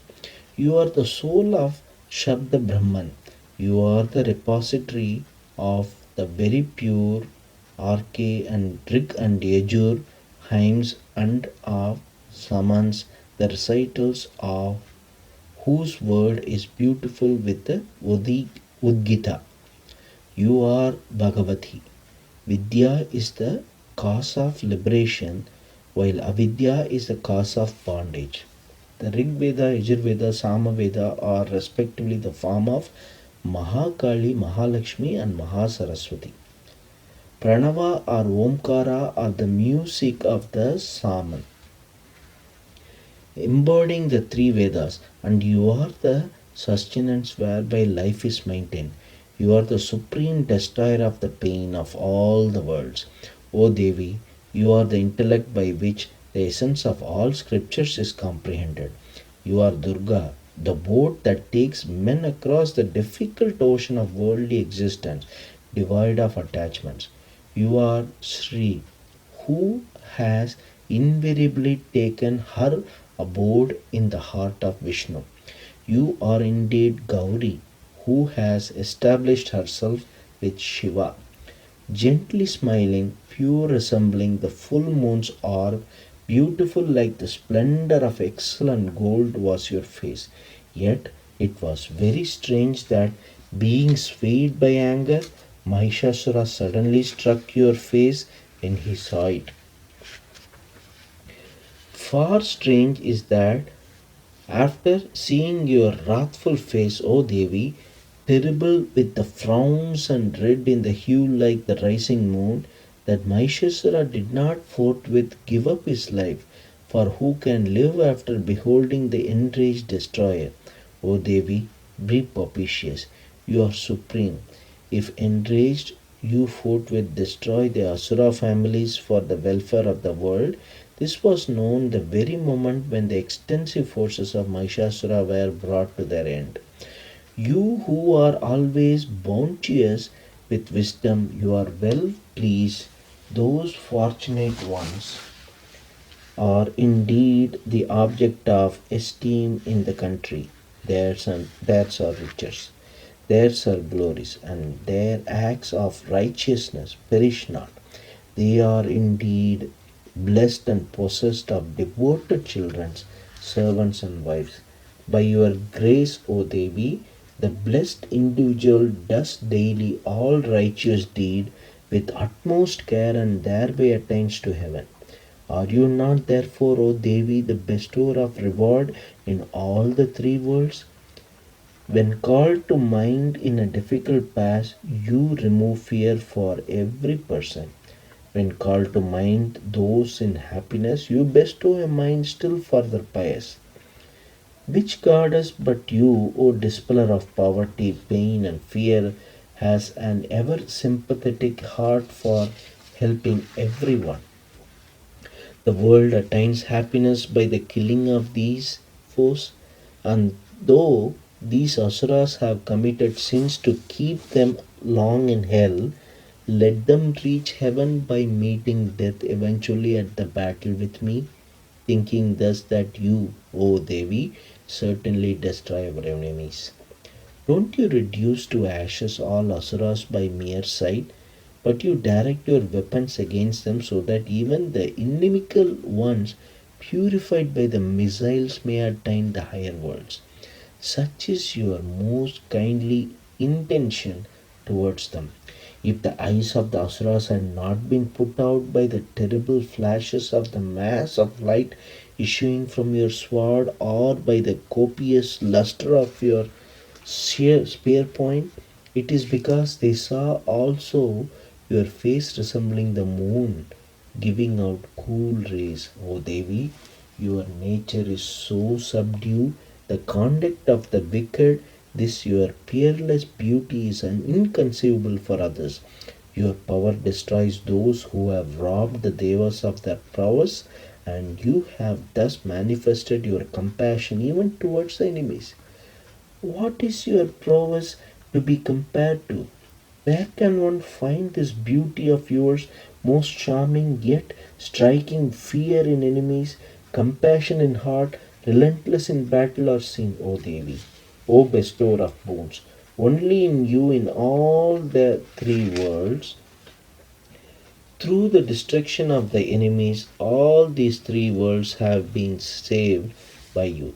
You are the soul of Shabda Brahman. You are the repository of the very pure Arke and Rig and Yajur hymns and of Samans, the recitals of whose word is beautiful with the Udgita. You are Bhagavati. Vidya is the cause of liberation, while Avidya is the cause of bondage. The Rig Veda, Yajurveda, Samaveda are respectively the form of Mahakali, Mahalakshmi, and Mahasaraswati. Pranava or Omkara are the music of the Saman, embodying the three Vedas, and you are the sustenance whereby life is maintained. You are the supreme destroyer of the pain of all the worlds. O Devi, you are the intellect by which the essence of all scriptures is comprehended. You are Durga, the boat that takes men across the difficult ocean of worldly existence, devoid of attachments. You are Sri, who has invariably taken her abode in the heart of Vishnu. You are indeed Gauri, who has established herself with Shiva. Gently smiling, pure resembling the full moon's orb, beautiful like the splendor of excellent gold was your face. Yet it was very strange that, being swayed by anger, Mahishasura suddenly struck your face when he saw it. Far strange is that after seeing your wrathful face, O Devi, terrible with the frowns and red in the hue like the rising moon, that Mahishasura did not forthwith give up his life, for who can live after beholding the enraged destroyer? O Devi, be propitious. You are supreme. If enraged, you forthwith destroy the Asura families for the welfare of the world. This was known the very moment when the extensive forces of Mahishasura were brought to their end. You who are always bounteous with wisdom, you are well pleased. Those fortunate ones are indeed the object of esteem in the country. Theirs are riches, theirs are glories, and their acts of righteousness perish not. They are indeed blessed and possessed of devoted children, servants, and wives. By your grace, O Devi, the blessed individual does daily all righteous deed with utmost care and thereby attains to heaven. Are you not therefore, O Devi, the bestower of reward in all the three worlds? When called to mind in a difficult pass, you remove fear for every person. When called to mind those in happiness, you bestow a mind still further pious. Which goddess but you, O dispeller of poverty, pain, and fear, has an ever sympathetic heart for helping everyone? The world attains happiness by the killing of these foes, and though these asuras have committed sins to keep them long in hell, let them reach heaven by meeting death eventually at the battle with me, thinking thus that you, O Devi, certainly destroy our enemies. Don't you reduce to ashes all asuras by mere sight, but you direct your weapons against them so that even the inimical ones purified by the missiles, may attain the higher worlds. Such is your most kindly intention towards them. If the eyes of the asuras had not been put out by the terrible flashes of the mass of light issuing from your sword, or by the copious luster of your spear point, it is because they saw also your face resembling the moon, giving out cool rays. O Devi, your nature is so subdued, the conduct of the wicked, this your peerless beauty is inconceivable for others. Your power destroys those who have robbed the devas of their prowess, and you have thus manifested your compassion even towards the enemies. What is your prowess to be compared to? Where can one find this beauty of yours, most charming yet striking fear in enemies, compassion in heart, relentless in battle or sin, O Devi, O bestower of boons? Only in you, in all the three worlds, through the destruction of the enemies, all these three worlds have been saved by you.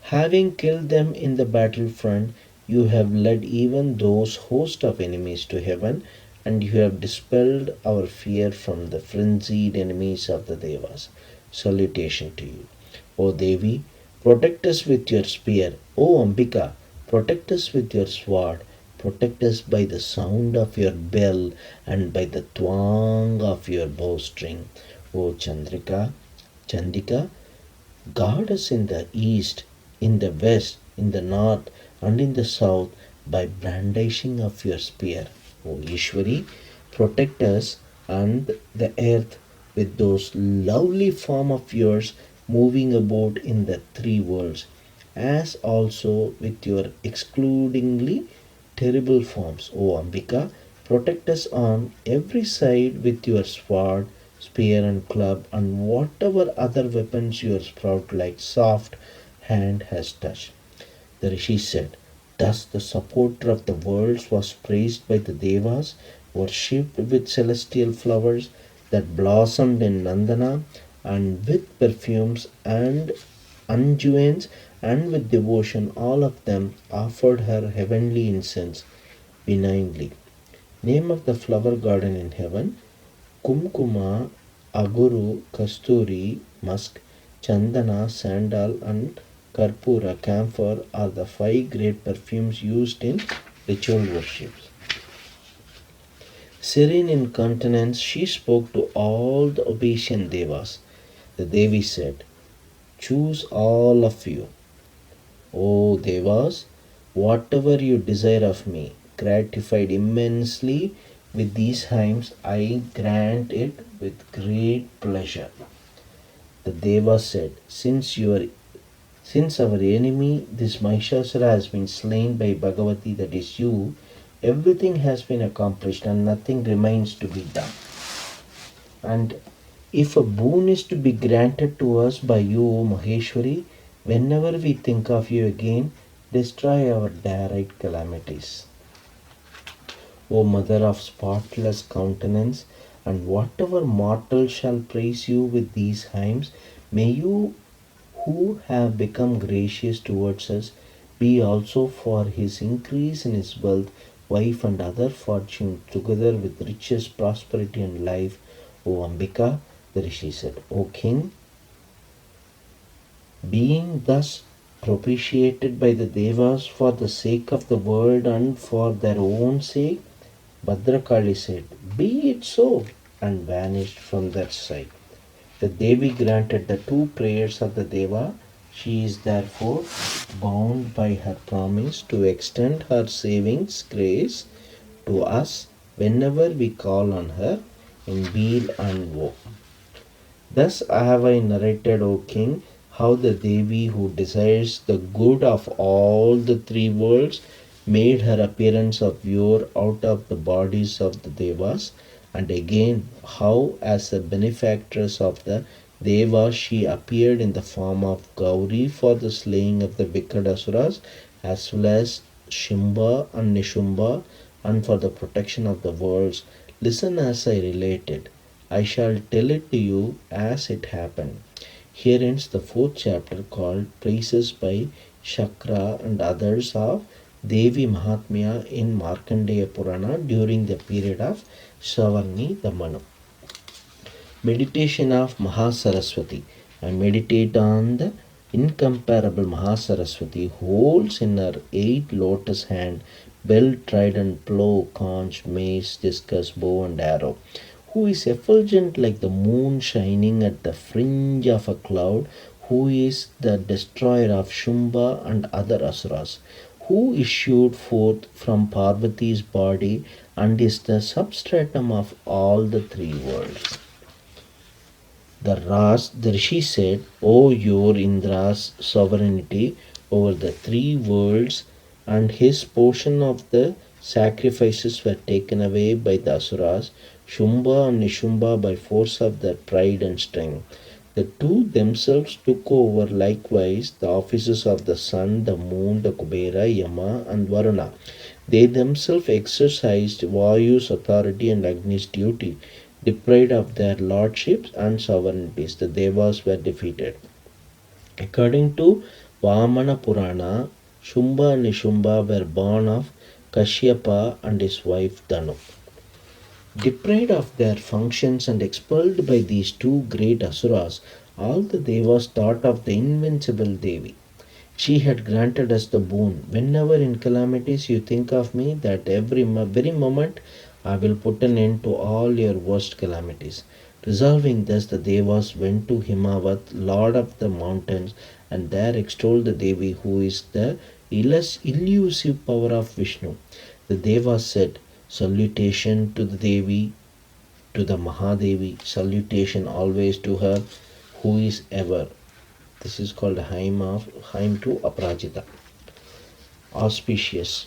Having killed them in the battlefront, you have led even those host of enemies to heaven, and you have dispelled our fear from the frenzied enemies of the Devas. Salutation to you. O Devi, protect us with your spear. O Ambika, protect us with your sword. Protect us by the sound of your bell and by the twang of your bowstring. O Chandika, guard us in the east, in the west, in the north, and in the south by brandishing of your spear. O Ishwari, protect us and the earth with those lovely form of yours moving about in the three worlds, as also with your excludingly terrible forms. O Ambika, protect us on every side with your sword, spear, and club, and whatever other weapons your sprout like soft hand has touched. The Rishi said, thus the supporter of the worlds was praised by the Devas, worshipped with celestial flowers that blossomed in Nandana, and with perfumes and unguents, and with devotion, all of them offered her heavenly incense benignly. Name of the flower garden in heaven: Kumkuma, Aguru, Kasturi, Musk, Chandana, Sandal, and Karpura, camphor are the five great perfumes used in ritual worships. Serene in countenance, she spoke to all the obeisant devas. The Devi said, choose all of you, O devas, whatever you desire of me, gratified immensely with these hymns, I grant it with great pleasure. The Deva said, since our enemy, this Mahishasura, has been slain by Bhagavati, that is you, everything has been accomplished and nothing remains to be done. And if a boon is to be granted to us by you, O Maheshwari, whenever we think of you again, destroy our direct calamities. O Mother of spotless countenance, and whatever mortal shall praise you with these hymns, may you who have become gracious towards us be also for his increase in his wealth, wife, and other fortune, together with riches, prosperity, and life. O Ambika, the Rishi said, O King, being thus propitiated by the Devas for the sake of the world and for their own sake, Bhadrakali said, be it so, and vanished from their sight. The Devi granted the two prayers of the Deva. She is therefore bound by her promise to extend her savings grace to us whenever we call on her in weal and woe. Thus have I narrated, O King, how the Devi, who desires the good of all the three worlds, made her appearance of yore out of the bodies of the Devas, and again how, as a benefactress of the Devas, she appeared in the form of Gauri for the slaying of the wicked asuras, as well as Shimba and Nishumba, and for the protection of the worlds. Listen as I relate it. I shall tell it to you as it happened. Here ends the fourth chapter called Praises by Shakra and others of Devi Mahatmya in Markandeya Purana during the period of Savarni the Manu. Meditation of Mahasaraswati. I meditate on the incomparable Mahasaraswati who holds in her 8 lotus hand bell, trident, plough, conch, mace, discus, bow and arrow, who is effulgent like the moon shining at the fringe of a cloud, who is the destroyer of Shumba and other asuras, who issued forth from Parvati's body and is the substratum of all the 3 worlds. The Rishi said, O your Indra's sovereignty over the 3 worlds, and his portion of the sacrifices were taken away by the Asuras, Shumba and Nishumba, by force of their pride and strength. The two themselves took over likewise the offices of the sun, the moon, the Kubera, Yama, and Varuna. They themselves exercised Vayu's authority and Agni's duty. Deprived of their lordships and sovereignties, the Devas were defeated. According to Vamana Purana, Shumba and Nishumba were born of Kashyapa and his wife Danu. Deprived of their functions and expelled by these 2 great asuras, all the Devas thought of the invincible Devi. She had granted us the boon. Whenever in calamities you think of me, that very moment I will put an end to all your worst calamities. Resolving thus, the Devas went to Himavat, lord of the mountains, and there extolled the Devi, who is the elusive power of Vishnu. The Devas said, Salutation to the Devi, to the Mahadevi, salutation always to her, who is ever. This is called hymn to Aprajita. Auspicious.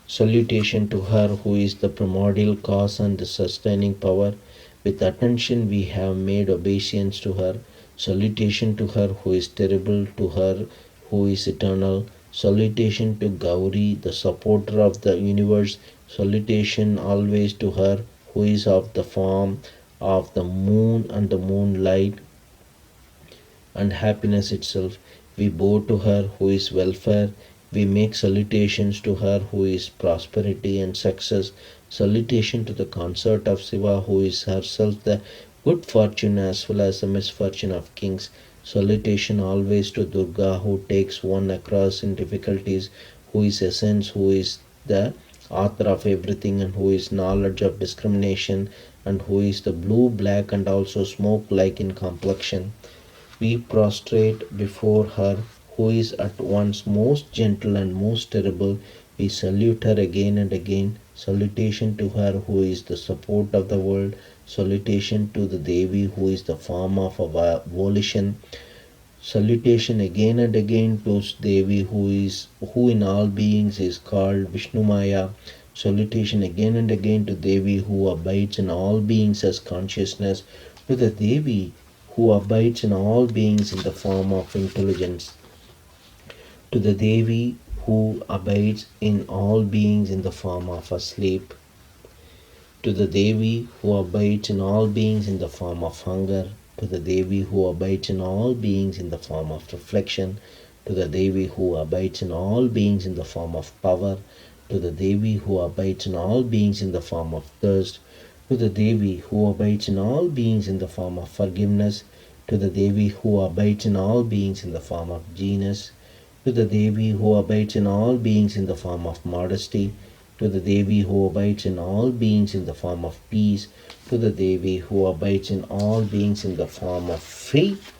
Salutation to her who is the primordial cause and the sustaining power. With attention we have made obeisance to her. Salutation to her who is terrible, to her who is eternal. Salutation to Gauri, the supporter of the universe. Salutation always to her who is of the form of the moon and the moonlight and happiness itself. We bow to her who is welfare. We make salutations to her who is prosperity and success. Salutation to the consort of Shiva, who is herself the good fortune as well as the misfortune of kings. Salutation always to Durga, who takes one across in difficulties, who is essence, who is the author of everything, and who is knowledge of discrimination, and who is the blue, black, and also smoke like in complexion. We prostrate before her who is at once most gentle and most terrible. We salute her again and again. Salutation to her who is the support of the world. Salutation to the Devi who is the form of a volition. Salutation again and again to Devi who in all beings is called Vishnu Maya. Salutation again and again to Devi who abides in all beings as consciousness. To the Devi who abides in all beings in the form of intelligence. To the Devi who abides in all beings in the form of asleep. To the Devi who abides in all beings in the form of hunger. To the Devi who abides in all beings in the form of reflection. To the Devi who abides in all beings in the form of power. To the Devi who abides in all beings in the form of thirst. To the Devi who abides in all beings in the form of forgiveness. To the Devi who abides in all beings in the form of genius. To the Devi who abides in all beings in the form of modesty. To the Devi who abides in all beings in the form of peace. To the Devi who abides in all beings in the form of faith.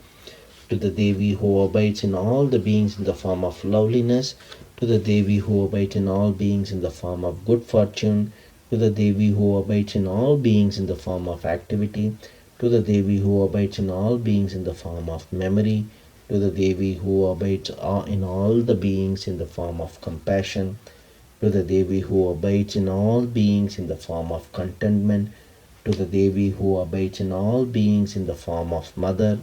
To the Devi who abides in all the beings in the form of loveliness. To the Devi who abides in all beings in the form of good fortune. To the Devi who abides in all beings in the form of activity. To the Devi who abides in all beings in the form of memory. To the Devi who abides in all the beings in the form of compassion. To the Devi who abides in all beings in the form of contentment. To the Devi who abides in all beings in the form of mother.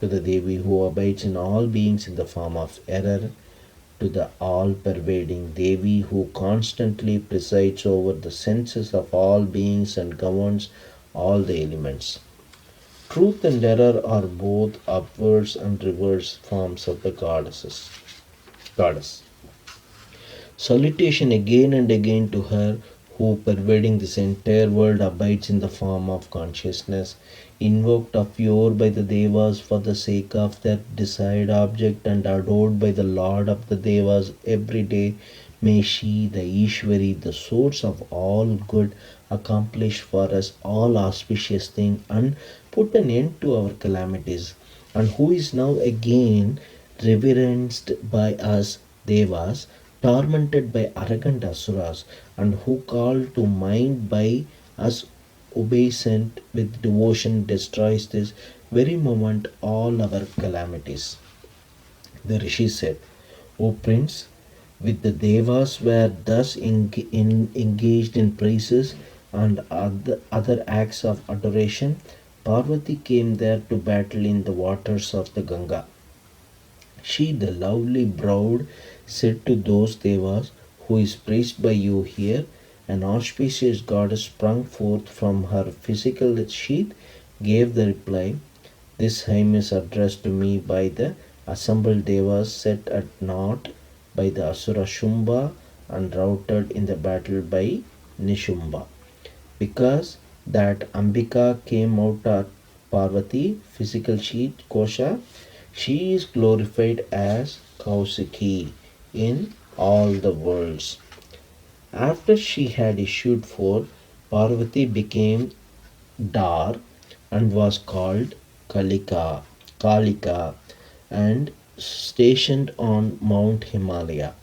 To the Devi who abides in all beings in the form of error. To the all-pervading Devi who constantly presides over the senses of all beings and governs all the elements. Truth and error are both upwards and reverse forms of the goddess. Salutation again and again to her who, pervading this entire world, abides in the form of consciousness, invoked of yore by the Devas for the sake of their desired object and adored by the Lord of the Devas every day. May she, the Ishwari, the source of all good, accomplish for us all auspicious things and put an end to our calamities. And who is now again reverenced by us Devas, tormented by arrogant asuras, and who call to mind by us obeisant with devotion, destroys this very moment all our calamities. The Rishi said, O Prince, with the Devas were thus engaged in praises and other acts of adoration, Parvati came there to battle in the waters of the Ganga. She, the lovely bride, said to those Devas, who is praised by you here, an auspicious goddess sprung forth from her physical sheath, gave the reply, this hymn is addressed to me by the assembled Devas set at naught by the Asura Shumba and routed in the battle by Nishumbha. Because that Ambika came out of Parvati, physical sheath, Kosha, she is glorified as Kausiki in all the worlds. After she had issued forth, Parvati became Dar and was called Kalika, and stationed on Mount Himalaya.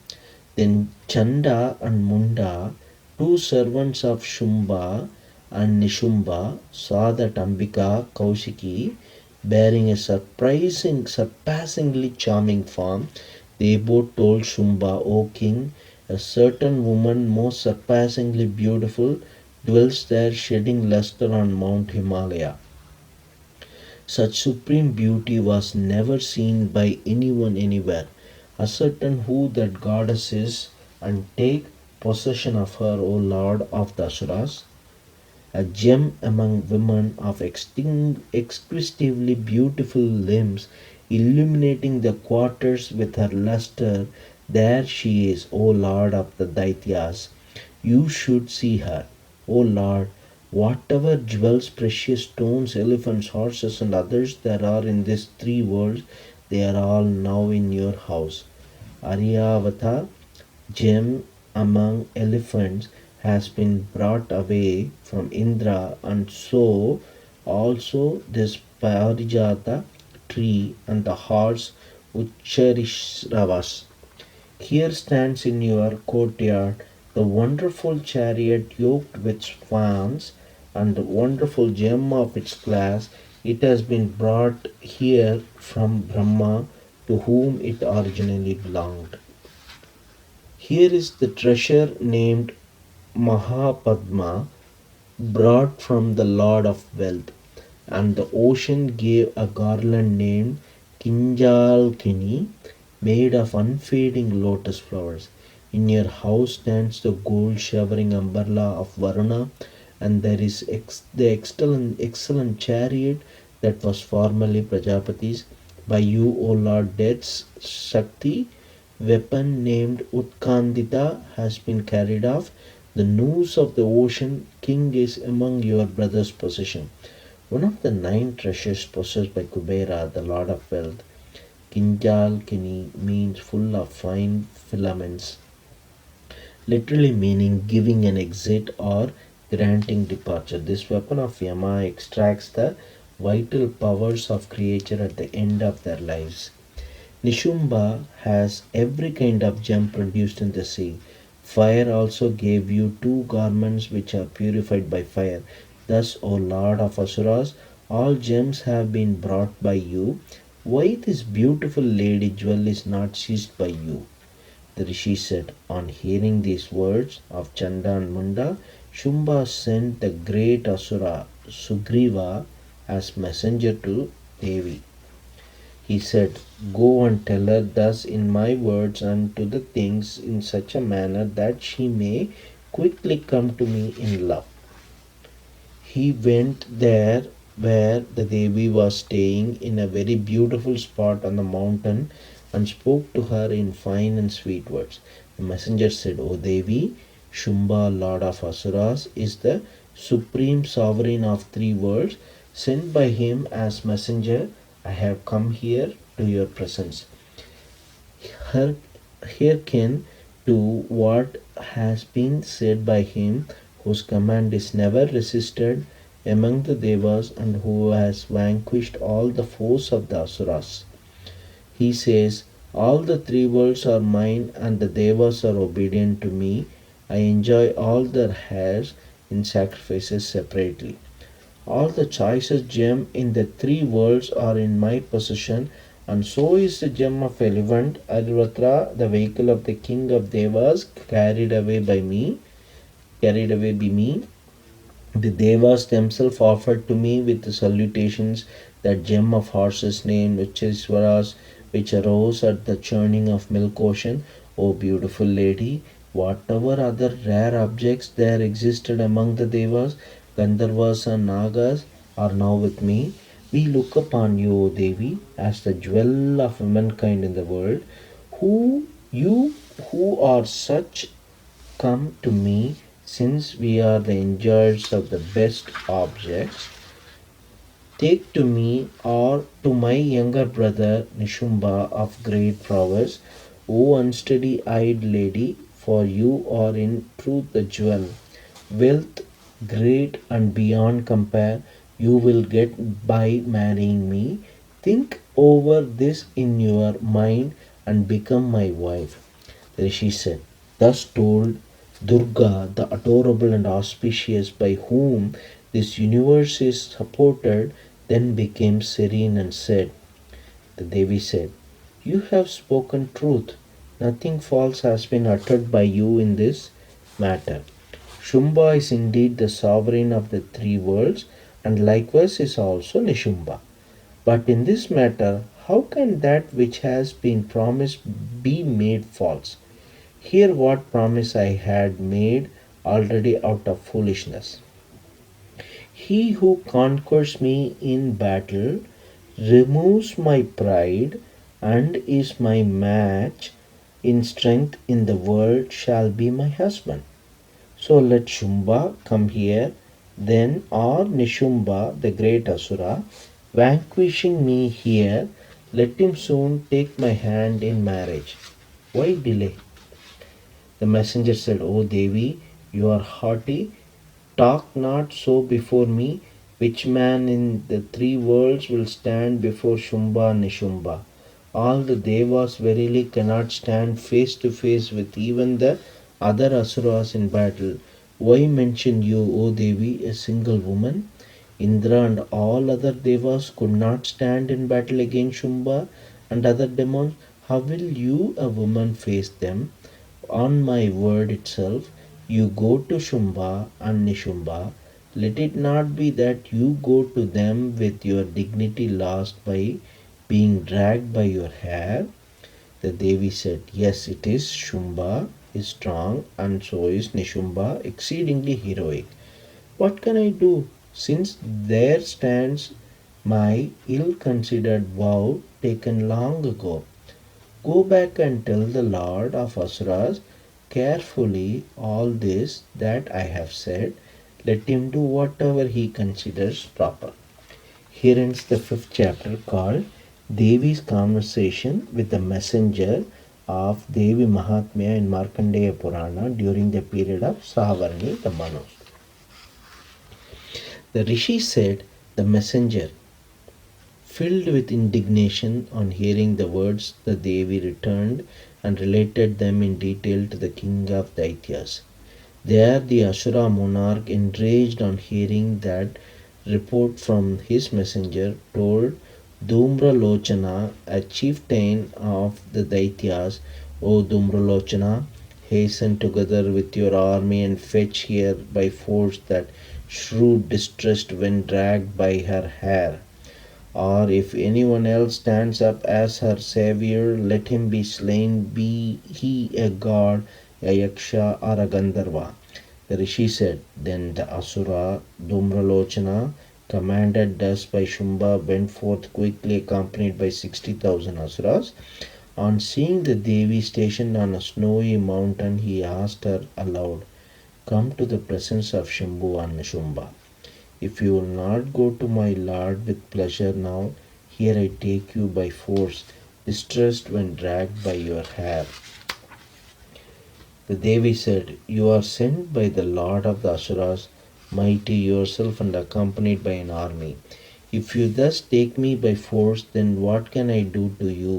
Then Chanda and Munda, two servants of Shumba and Nishumbha, saw that Ambika Kaushiki, bearing a surpassingly charming form, they both told Shumba, O king, a certain woman most surpassingly beautiful dwells there shedding luster on Mount Himalaya. Such supreme beauty was never seen by anyone anywhere. Ascertain who that goddess is and take possession of her, O Lord of the Asuras. A gem among women of exquisitely beautiful limbs, illuminating the quarters with her luster. There she is, O Lord of the Daityas. You should see her, O Lord. Whatever jewels, precious stones, elephants, horses, and others there are in these three worlds, they are all now in your house. Aryavata, gem among elephants, has been brought away from Indra, and so also this Parijata tree and the horse Ucharishravas. Here stands in your courtyard the wonderful chariot yoked with swans and the wonderful gem of its class. It has been brought here from Brahma, to whom it originally belonged. Here is the treasure named Mahapadma, brought from the Lord of Wealth, and the ocean gave a garland named Kinjalkini, made of unfading lotus flowers. In your house stands the gold showering umbrella of Varuna, and there is the excellent chariot that was formerly Prajapati's. By you, O Lord, Death's Shakti, weapon named Utkandita, has been carried off. The news of the ocean king is among your brother's possession. One of the nine treasures possessed by Kubera, the lord of wealth. Kinjalkini means full of fine filaments, literally meaning giving an exit or granting departure. This weapon of Yama extracts the vital powers of creature at the end of their lives. Nishumbha has every kind of gem produced in the sea. Fire also gave you two garments which are purified by fire. Thus, O Lord of Asuras, all gems have been brought by you. Why this beautiful lady jewel is not seized by you? The Rishi said. On hearing these words of Chanda and Munda, Shumba sent the great Asura Sugriva as messenger to Devi. He said, go and tell her thus in my words and to the things in such a manner that she may quickly come to me in love. He went there where the Devi was staying in a very beautiful spot on the mountain and spoke to her in fine and sweet words. The messenger said, O Devi, Shumba, lord of Asuras, is the supreme sovereign of three worlds. Sent by him as messenger, I have come here to your presence. Her, Hearken to what has been said by him whose command is never resisted among the Devas and who has vanquished all the foes of the Asuras. He says, all the three worlds are mine and the Devas are obedient to me. I enjoy all their hairs in sacrifices separately. All the choicest gem in the three worlds are in my possession, and so is the gem of elephant Arivatra, the vehicle of the king of Devas, carried away by me. The Devas themselves offered to me with the salutations that gem of horses named Ucheswaras, which arose at the churning of milk ocean. O beautiful lady, whatever other rare objects there existed among the Devas, Gandharvas and Nagas are now with me. We look upon you, O Devi, as the jewel of womankind in the world. Who you who are such come to me, since we are the enjoyers of the best objects. Take to me or to my younger brother Nishumba of great prowess, O unsteady eyed lady, for you are in truth the jewel. Wealth great and beyond compare you will get by marrying me. Think over this in your mind and become my wife. The Rishi said, thus told Durga, the adorable and auspicious, by whom this universe is supported, then became serene and said, the Devi said, you have spoken truth. Nothing false has been uttered by you in this matter. Shumba is indeed the sovereign of the three worlds, and likewise is also Nishumba. But in this matter, how can that which has been promised be made false? Hear what promise I had made already out of foolishness. He who conquers me in battle removes my pride and is my match in strength in the world shall be my husband. So let Shumba come here, then or Nishumba, the great Asura, vanquishing me here, let him soon take my hand in marriage. Why delay? The messenger said, O Devi, you are haughty. Talk not so before me. Which man in the three worlds will stand before Shumba and Nishumba? All the Devas verily cannot stand face to face with even the other Asuras in battle. Why mention you, O Devi, a single woman? Indra and all other Devas could not stand in battle against Shumba and other demons. How will you, a woman, face them? On my word itself, you go to Shumba and Nishumba. Let it not be that you go to them with your dignity lost by being dragged by your hair. The Devi said, yes, it is. Shumba is strong and so is Nishumba exceedingly heroic. What can I do, since there stands my ill-considered vow taken long ago? Go back and tell the Lord of Asuras carefully all this that I have said. Let him do whatever he considers proper. Here ends the fifth chapter called Devi's conversation with the messenger of Devi Mahatmyam in Markandeya Purana during the period of Sahavarni, the Manu. The Rishi said, the messenger, filled with indignation on hearing the words, the Devi returned and related them in detail to the king of Daityas. There the Asura monarch, enraged on hearing that report from his messenger, told Dhumralochana, a chieftain of the Daityas, O Dhumralochana, hasten together with your army and fetch here by force that shrewd distressed when dragged by her hair. Or if anyone else stands up as her savior, let him be slain, be he a god, a yaksha, or a gandharva. The Rishi said, then the Asura Dhumralochana commanded thus by Shumba, went forth quickly accompanied by 60,000 asuras. On seeing the Devi stationed on a snowy mountain, he asked her aloud, "Come to the presence of Shambhu and Shumba. If you will not go to my lord with pleasure now, here I take you by force, distressed when dragged by your hair." The Devi said, "You are sent by the Lord of the Asuras, mighty yourself and accompanied by an army. If you thus take me by force, then what can I do to you?"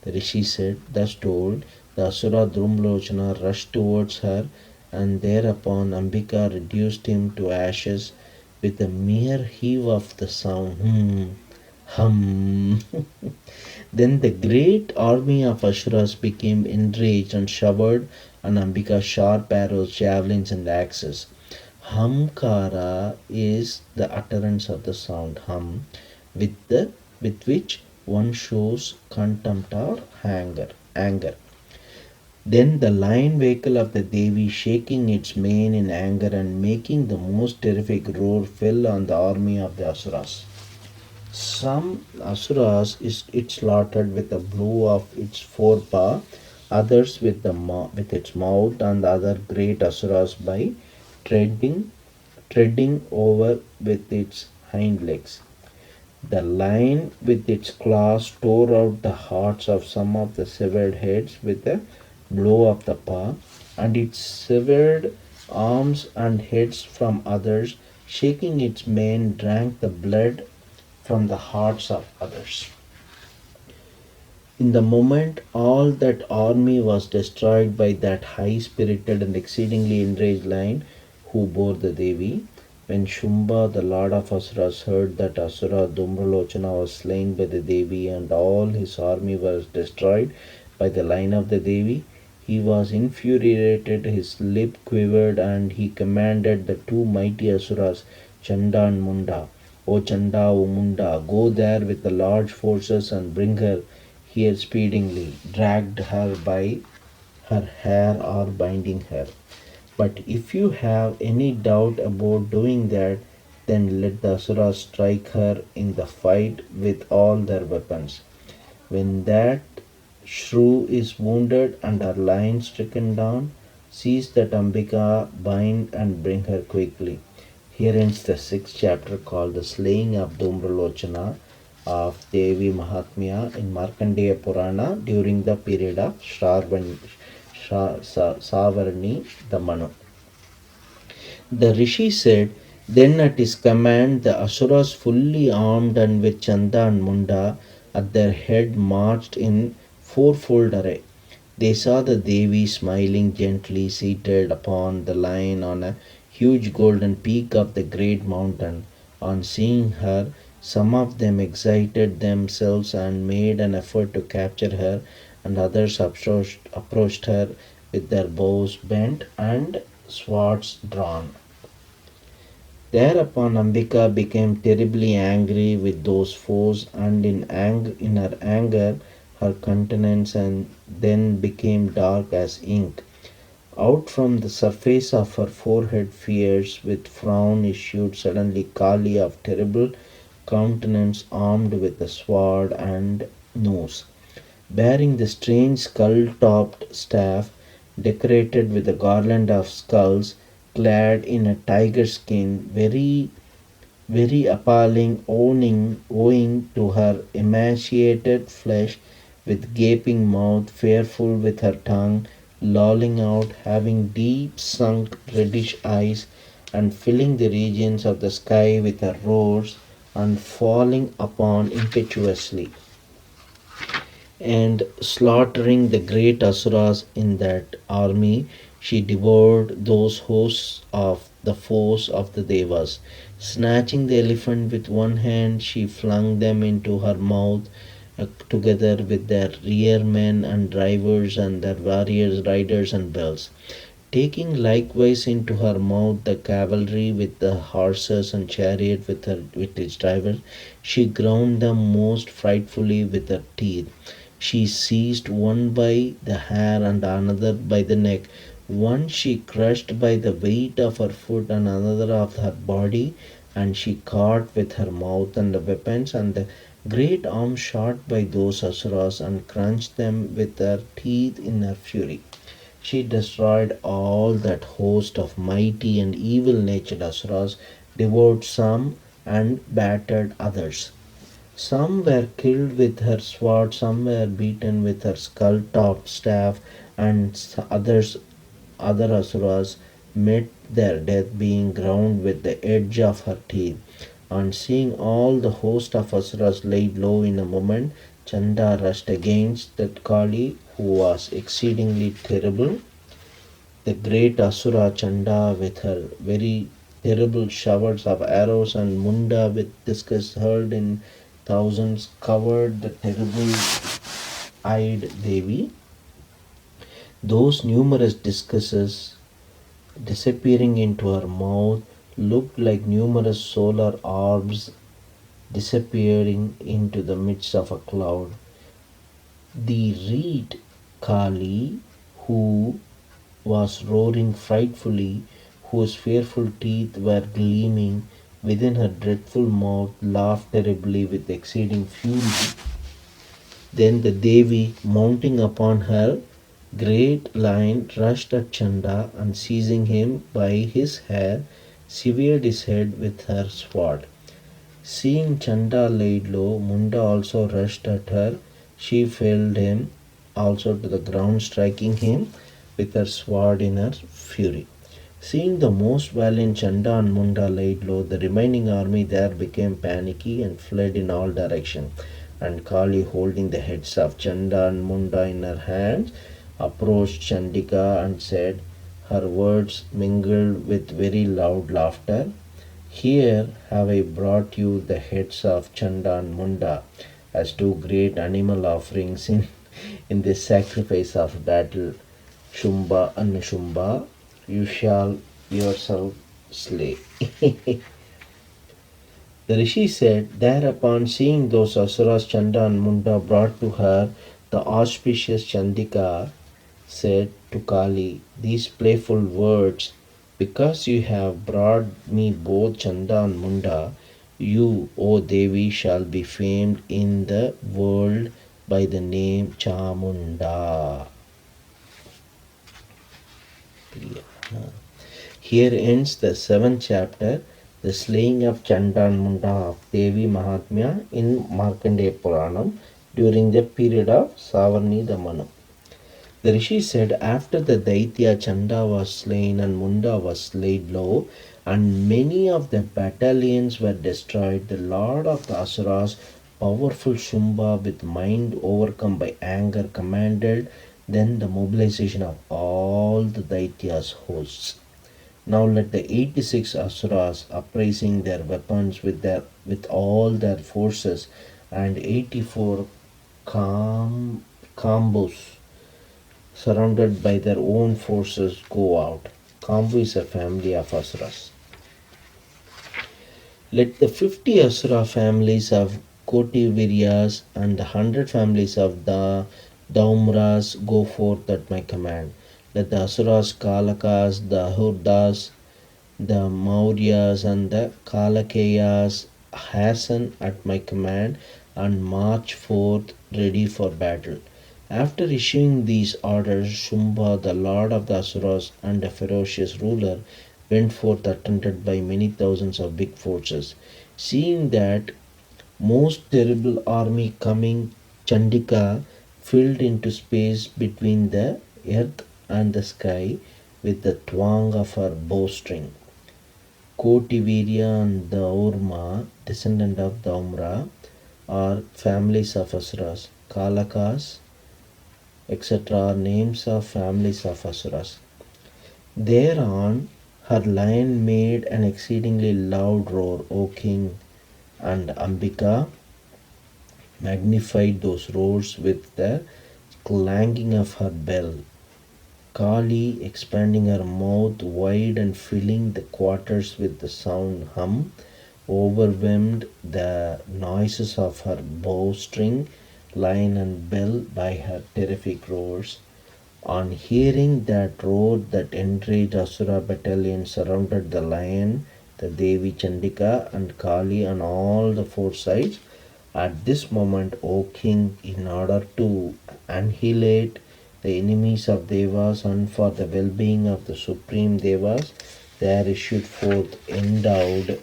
The Rishi said, thus told, the Asura Drumlochana rushed towards her, and thereupon Ambika reduced him to ashes with a mere heave of the sound, hum. Then the great army of Asuras became enraged and showered on Ambika sharp arrows, javelins, and axes. Hamkara is the utterance of the sound hum, with which one shows contempt or anger. Then the lion vehicle of the Devi, shaking its mane in anger and making the most terrific roar, fell on the army of the Asuras. Some Asuras it slaughtered with a blow of its forepaw, others with its mouth, and the other great Asuras by treading over with its hind legs. The lion with its claws tore out the hearts of some of the severed heads with a blow of the paw, and it severed arms and heads from others, shaking its mane, drank the blood from the hearts of others. In the moment all that army was destroyed by that high spirited and exceedingly enraged lion who bore the Devi. When Shumba, the lord of Asuras, heard that Asura Dhumralochana was slain by the Devi and all his army was destroyed by the lion of the Devi, he was infuriated, his lip quivered, and he commanded the two mighty Asuras, Chanda and Munda, "O Chanda, O Munda, go there with the large forces and bring her here speedily, dragged her by her hair or binding her. But if you have any doubt about doing that, then let the Asuras strike her in the fight with all their weapons. When that shrew is wounded and her lion stricken down, seize that Ambika, bind and bring her quickly." Here ends the sixth chapter called The Slaying of Dhumralochana of Devi Mahatmya in Markandeya Purana during the period of Savarni the Manu. The Rishi said, "Then at his command the Asuras fully armed and with Chanda and Munda at their head marched in fourfold array. They saw the Devi smiling gently seated upon the lion on a huge golden peak of the great mountain. On seeing her, some of them excited themselves and made an effort to capture her, and others approached her with their bows bent and swords drawn. Thereupon Ambika became terribly angry with those foes, and in her anger her countenance and then became dark as ink. Out from the surface of her forehead, fierce with frown, issued suddenly Kali of terrible countenance, armed with a sword and nose, bearing the strange skull-topped staff, decorated with a garland of skulls, clad in a tiger skin, very appalling, owing to her emaciated flesh, with gaping mouth, fearful with her tongue, lolling out, having deep sunk reddish eyes, and filling the regions of the sky with her roars, and falling upon impetuously, and slaughtering the great Asuras in that army, she devoured those hosts of the foes of the Devas. Snatching the elephant with one hand, she flung them into her mouth, together with their rear men and drivers and their warriors, riders, and bells. Taking likewise into her mouth the cavalry with the horses and chariot with its drivers, she ground them most frightfully with her teeth. She seized one by the hair and another by the neck. One she crushed by the weight of her foot and another of her body, and she caught with her mouth and the weapons and the great arm shot by those asuras and crunched them with her teeth in her fury. She destroyed all that host of mighty and evil natured asuras, devoured some, and battered others. Some were killed with her sword, some were beaten with her skull topped staff, and other asuras met their death being ground with the edge of her teeth. On seeing all the host of asuras laid low in a moment, Chanda rushed against that Kali, who was exceedingly terrible. The great Asura Chanda, with her very terrible showers of arrows, and Munda with discus hurled in thousands, covered the terrible eyed Devi. Those numerous discuses disappearing into her mouth looked like numerous solar orbs disappearing into the midst of a cloud. The reed Kali, who was roaring frightfully, whose fearful teeth were gleaming within her dreadful mouth, laughed terribly with exceeding fury. Then the Devi, mounting upon her great lion, rushed at Chanda and seizing him by his hair, severed his head with her sword. Seeing Chanda laid low, Munda also rushed at her. She felled him also to the ground, striking him with her sword in her fury. Seeing the most valiant Chanda and Munda laid low, the remaining army there became panicky and fled in all directions. And Kali, holding the heads of Chanda and Munda in her hands, approached Chandika and said, her words mingled with very loud laughter, here have I brought you the heads of Chanda and Munda as two great animal offerings in this sacrifice of battle, Shumba and Nishumba. You shall yourself slay. The Rishi said, thereupon, seeing those asuras Chanda and Munda brought to her, the auspicious Chandika said to Kali these playful words, because you have brought me both Chanda and Munda, you, O Devi, shall be famed in the world by the name Chamunda. Here ends the 7th chapter, the slaying of Chanda and Munda of Devi Mahatmya in Markandeya Purana during the period of Savarni the Manu. The Rishi said, after the Daitya Chanda was slain and Munda was laid low, and many of the battalions were destroyed, the Lord of the Asuras, powerful Shumba, with mind overcome by anger, commanded then the mobilization of all the Daitya's hosts. Now let the 86 Asuras, upraising their weapons with all their forces, and 84 Kambus, surrounded by their own forces, go out. Kambu is a family of Asuras. Let the 50 Asura families of Kotiviryas and the 100 families of the Daumras go forth at my command. Let the Asuras, Kalakas, the Hurdas, the Mauryas, and the Kalakeyas hasten at my command and march forth ready for battle. After issuing these orders, Shumba, the lord of the Asuras and a ferocious ruler, went forth attended by many thousands of big forces. Seeing that most terrible army coming, Chandika filled into space between the earth and the sky with the twang of her bowstring. Kotivirya and Daurma, descendant of Daumra, are families of Asuras. Kalakas, etc., are names of families of Asuras. Thereon her lion made an exceedingly loud roar, O king, and Ambika magnified those roars with the clanging of her bell. Kali, expanding her mouth wide and filling the quarters with the sound hum, overwhelmed the noises of her bowstring, lion, and bell by her terrific roars. On hearing that roar, that enraged Asura battalion surrounded the lion, the Devi Chandika and Kali on all the four sides. At this moment, O king, in order to annihilate the enemies of Devas and for the well being of the supreme Devas, there issued forth endowed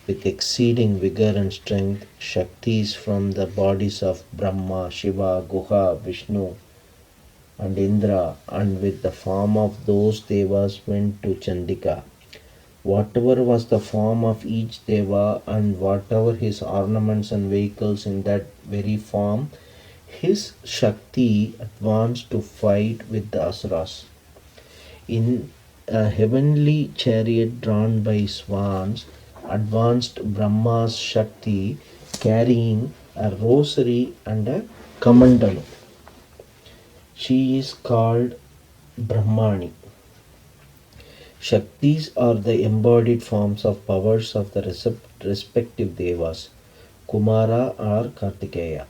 with exceeding vigor and strength Shaktis from the bodies of Brahma, Shiva, Guha, Vishnu, and Indra, and with the form of those Devas went to Chandika. Whatever was the form of each Deva and whatever his ornaments and vehicles in that very form, his Shakti advanced to fight with the Asuras. In a heavenly chariot drawn by swans, advanced Brahma's Shakti carrying a rosary and a kamandalu. She is called Brahmani. Shaktis are the embodied forms of powers of the respective devas, Kumara or Kartikeya.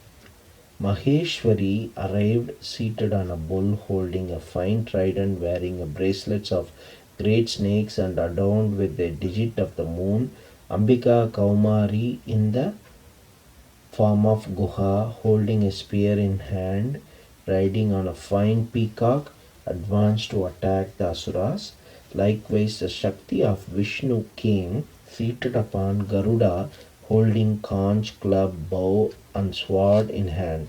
Maheshwari arrived seated on a bull holding a fine trident, wearing a bracelets of great snakes and adorned with the digit of the moon. Ambika Kaumari in the form of Guha, holding a spear in hand, riding on a fine peacock, advanced to attack the Asuras. Likewise, the Shakti of Vishnu came, seated upon Garuda, holding conch, club, bow, and sword in hand.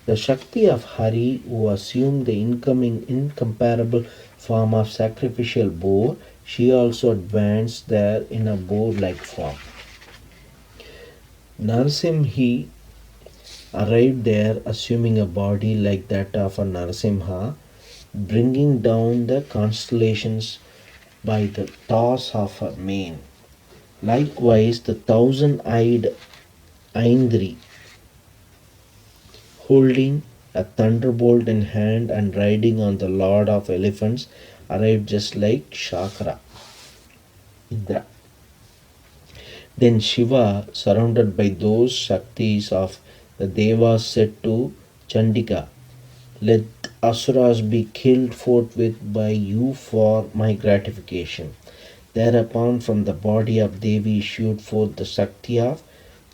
The Shakti of Hari, who assumed the incomparable form of sacrificial boar, she also advanced there in a boar like form. Narasimhi arrived there assuming a body like that of a Narasimha, bringing down the constellations by the toss of her mane. Likewise, the thousand-eyed Aindri, holding a thunderbolt in hand and riding on the lord of elephants, arrived just like Shakra. Indra. Then Shiva, surrounded by those Shaktis of the Devas, said to Chandika, "Let Asuras be killed forthwith by you for my gratification." Thereupon, from the body of Devi issued forth the Shakti of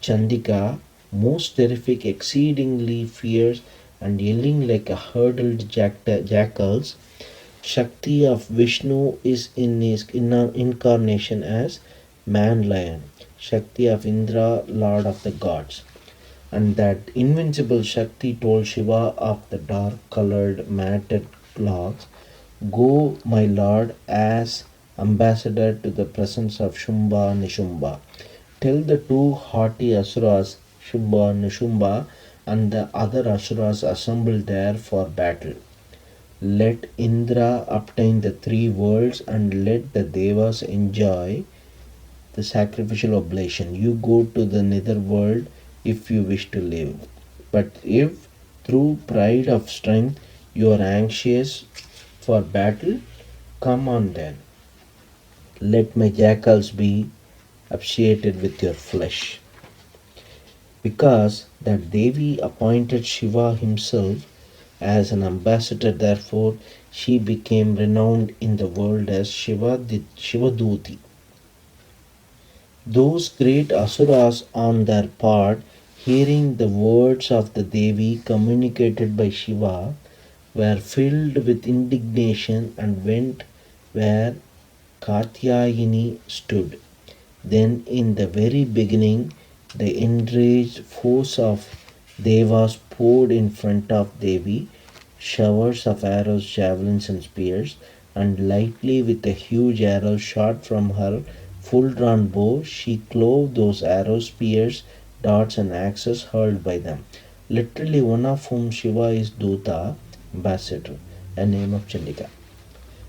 Chandika, most terrific, exceedingly fierce, and yelling like a herded jackals. Shakti of Vishnu is in his incarnation as man lion. Shakti of Indra, lord of the gods. And that invincible Shakti told Shiva of the dark colored matted cloths, "Go, my lord, as ambassador to the presence of Shumba Nishumba. Tell the two haughty Asuras, Shumba Nishumba, and the other Asuras assembled there for battle. Let Indra obtain the three worlds and let the Devas enjoy the sacrificial oblation. You go to the nether world if you wish to live. But if through pride of strength you are anxious for battle, come on then. Let my jackals be appreciated with your flesh." Because that Devi appointed Shiva himself as an ambassador, therefore she became renowned in the world as Shivaduti. Those great Asuras, on their part, hearing the words of the Devi communicated by Shiva, were filled with indignation and went where Katyayini stood. Then, in the very beginning, the enraged force of Devas poured in front of Devi, showers of arrows, javelins, and spears, and lightly with a huge arrow shot from her full drawn bow, she clove those arrows, spears, darts, and axes hurled by them. Literally, one of whom Shiva is Duta, ambassador, a name of Chandika.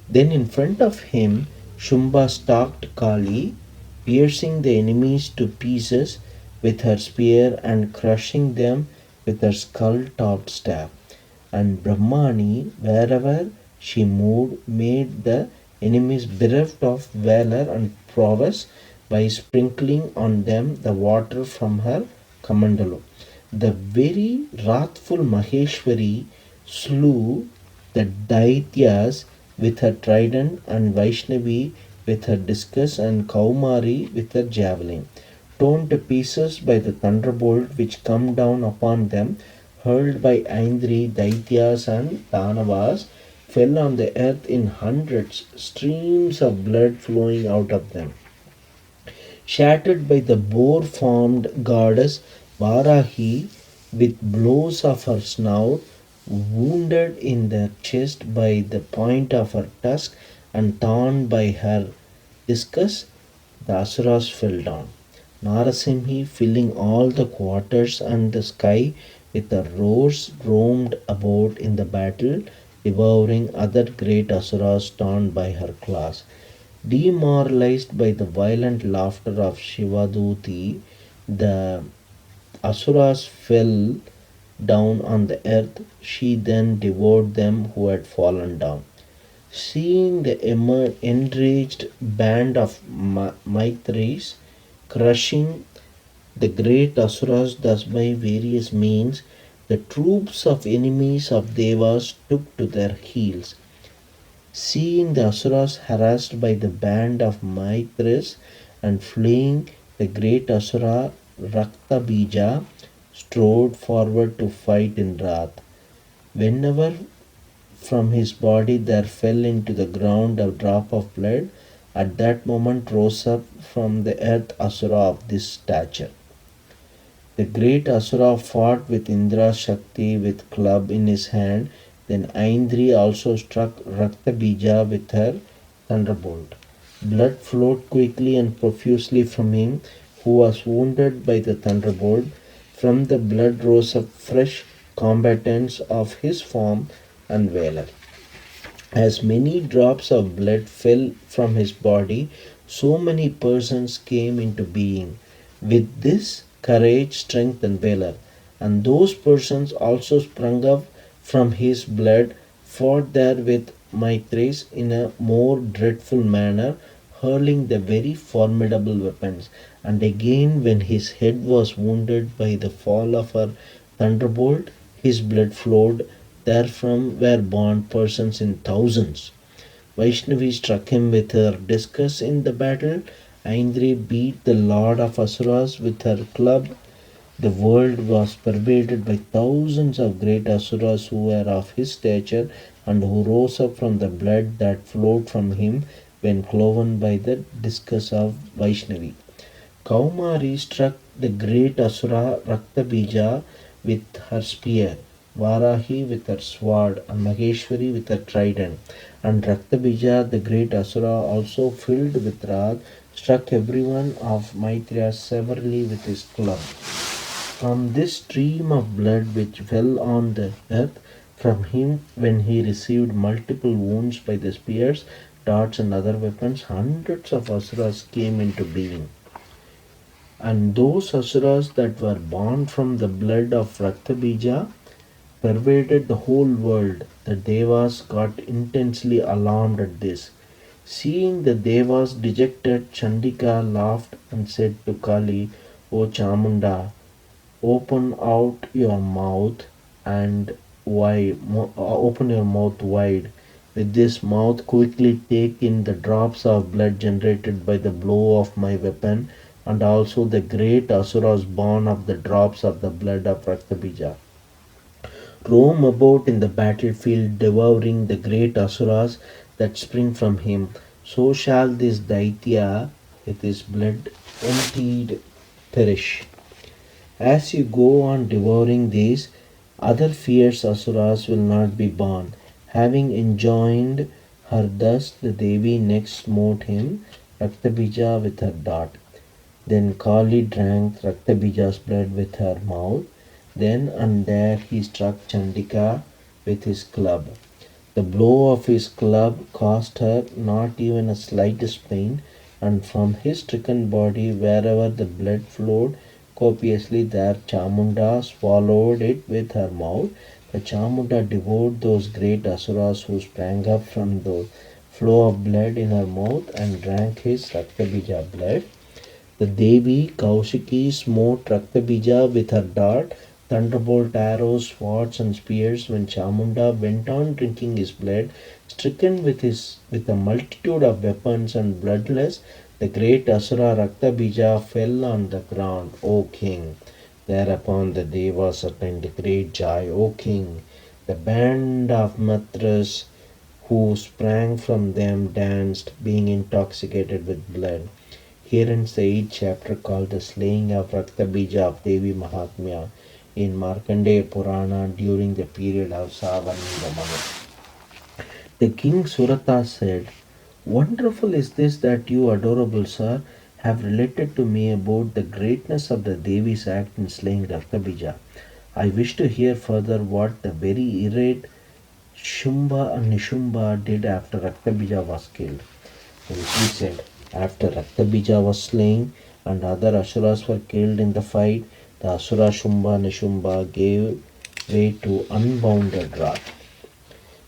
Then in front of him, Shumba stalked Kali, piercing the enemies to pieces with her spear and crushing them with her skull-topped staff. And Brahmani, wherever she moved, made the enemies bereft of valor and prowess by sprinkling on them the water from her kamandalu. The very wrathful Maheshwari slew the Daityas with her trident, and Vaishnavi with her discus and Kaumari with her javelin. Torn to pieces by the thunderbolt which come down upon them, hurled by Aindri, Daityas, and Danavas, fell on the earth in hundreds, streams of blood flowing out of them. Shattered by the boar formed goddess Varahi with blows of her snout, wounded in the chest by the point of her tusk, and torn by her discus, the asuras fell down. Narasimhi, filling all the quarters and the sky with her roars, roamed about in the battle, devouring other great asuras torn by her claws. Demoralized by the violent laughter of Shivaduti, the asuras fell down on the earth. She then devoured them who had fallen down. Seeing the enraged band of Maitris crushing the great asuras thus by various means, the troops of enemies of Devas took to their heels. Seeing the asuras harassed by the band of Maitris and fleeing, the great asura Raktabija strode forward to fight in wrath. Whenever from his body there fell into the ground a drop of blood, at that moment rose up from the earth asura of this stature. The great asura fought with Indra Shakti with club in his hand. Then Aindri also struck Raktabija with her thunderbolt. Blood flowed quickly and profusely from him who was wounded by the thunderbolt. From the blood rose up fresh combatants of his form and valor. As many drops of blood fell from his body, so many persons came into being. With this courage, strength, and valor, and those persons also sprung up from his blood, fought there with Maitreys in a more dreadful manner, hurling the very formidable weapons. And again, when his head was wounded by the fall of her thunderbolt, his blood flowed. Therefrom were born persons in thousands. Vaishnavi struck him with her discus in the battle. Aindri beat the lord of Asuras with her club. The world was pervaded by thousands of great Asuras who were of his stature and who rose up from the blood that flowed from him when cloven by the discus of Vaishnavi. Kaumari struck the great Asura Raktabija with her spear, Varahi with her sword, and Maheshwari with her trident. And Raktabija, the great Asura, also filled with wrath, struck everyone of Maitreya severely with his club. From this stream of blood which fell on the earth from him when he received multiple wounds by the spears, darts, and other weapons, hundreds of asuras came into being. And those asuras that were born from the blood of Raktabija pervaded the whole world. The Devas got intensely alarmed at this. Seeing the Devas dejected, Chandika laughed and said to Kali, O Chamunda, open out your mouth and open your mouth wide. With this mouth quickly take in the drops of blood generated by the blow of my weapon, and also the great asuras born of the drops of the blood of Raktabija. Roam about in the battlefield, devouring the great asuras that spring from him. So shall this Daitya with his blood emptied perish. As you go on devouring these, other fierce asuras will not be born. Having enjoined her thus, the Devi next smote him, Raktabija, with her dart. Then Kali drank Raktabija's blood with her mouth. Then and there he struck Chandika with his club. The blow of his club caused her not even a slightest pain, and from his stricken body, wherever the blood flowed copiously, there Chamunda swallowed it with her mouth. The Chamunda devoured those great asuras who sprang up from the flow of blood in her mouth and drank his Raktabija blood. The Devi Kaushiki smote Raktabija with her dart, thunderbolt arrows, swords, and spears. When Chamunda went on drinking his blood, Stricken with a multitude of weapons and bloodless, the great Asura Raktabija fell on the ground, O king. Thereupon the Devas attained great joy, O king. The band of Matras who sprang from them danced, being intoxicated with blood. Here ends the 8th chapter called The Slaying of Raktabija of Devi Mahatmya in Markandeya Purana during the period of Savarna. The king Surata said, "Wonderful is this that you, adorable sir, have related to me about the greatness of the Devi's act in slaying Raktabija. I wish to hear further what the very irate Shumba and Nishumba did after Raktabija was killed." And he said, after Raktabija was slain and other Asuras were killed in the fight, the Asura Shumba Nishumba gave way to unbounded wrath.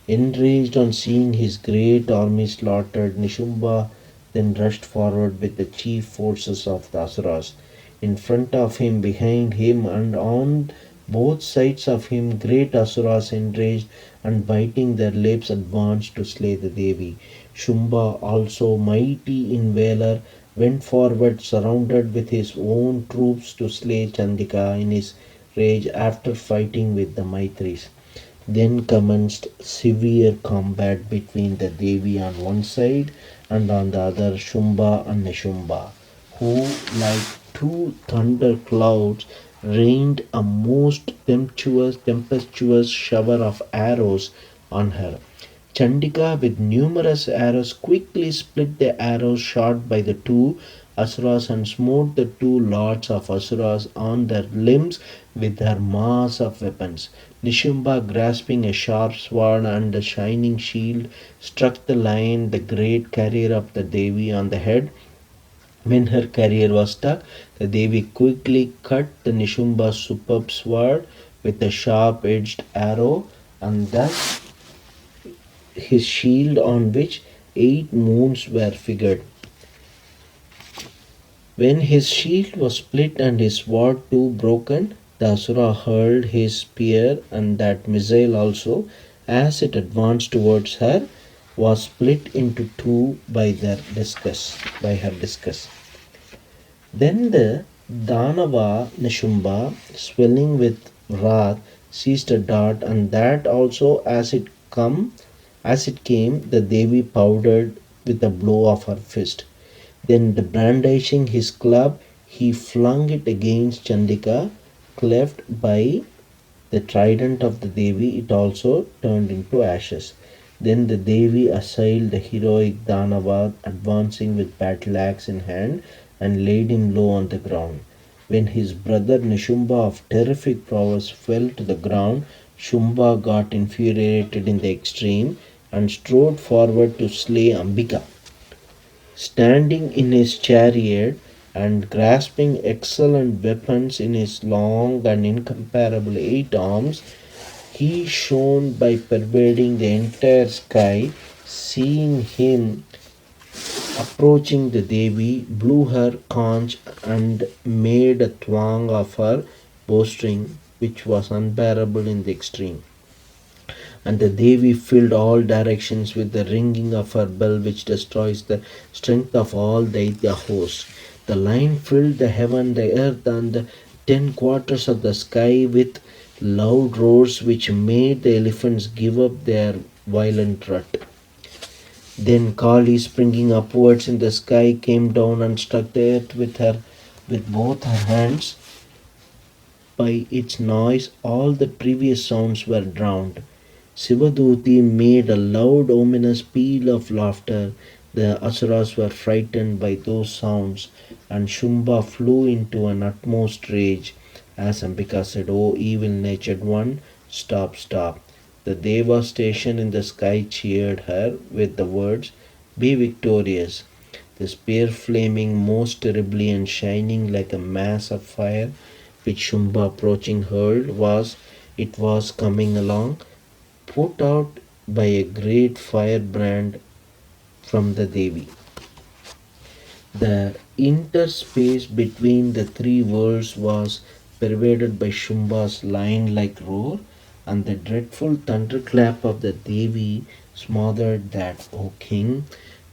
Enraged on seeing his great army slaughtered, Nishumba then rushed forward with the chief forces of the Asuras. In front of him, behind him, and on both sides of him, great Asuras, enraged and biting their lips, advanced to slay the Devi. Shumba, also mighty in valor, went forward, surrounded with his own troops, to slay Chandika in his rage after fighting with the Maitris. Then commenced severe combat between the Devi on one side and on the other Shumba and Nishumba, who, like two thunder clouds, rained a most tempestuous shower of arrows on her. Chandika, with numerous arrows, quickly split the arrows shot by the two Asuras and smote the two lords of Asuras on their limbs with her mass of weapons. Nishumba, grasping a sharp sword and a shining shield, struck the lion, the great carrier of the Devi, on the head. When her carrier was struck, the Devi quickly cut the Nishumba's superb sword with a sharp edged arrow, and thus his shield, on which 8 moons were figured. When his shield was split and his sword too broken, the Asura hurled his spear, and that missile also, as it advanced towards her, was split into two by her discus. Then the Danava Nishumba, swelling with wrath, seized a dart, and that also, as it came, the Devi powdered with a blow of her fist. Then, brandishing his club, he flung it against Chandika, cleft by the trident of the Devi. It also turned into ashes. Then the Devi assailed the heroic Danava, advancing with battle axe in hand, and laid him low on the ground. When his brother Nishumba, of terrific prowess, fell to the ground, Shumba got infuriated in the extreme and strode forward to slay Ambika. Standing in his chariot and grasping excellent weapons in his long and incomparable 8 arms, he shone by pervading the entire sky. Seeing him approaching, the Devi blew her conch and made a twang of her bowstring, which was unbearable in the extreme. And the Devi filled all directions with the ringing of her bell, which destroys the strength of all Daitya hosts. The line filled the heaven, the earth, and the 10 quarters of the sky with loud roars, which made the elephants give up their violent rut. Then Kali, springing upwards in the sky, came down and struck the earth with both her hands. By its noise, all the previous sounds were drowned. Sivaduti made a loud, ominous peal of laughter. The Asuras were frightened by those sounds, and Shumba flew into an utmost rage. As Ambika said, "O evil natured one, stop, stop." The Deva station in the sky cheered her with the words, "Be victorious." The spear, flaming most terribly and shining like a mass of fire, which Shumba, approaching, hurled, it was coming along, put out by a great firebrand from the Devi. The interspace between the three worlds was pervaded by Shumba's lion like roar, and the dreadful thunderclap of the Devi smothered that, O king,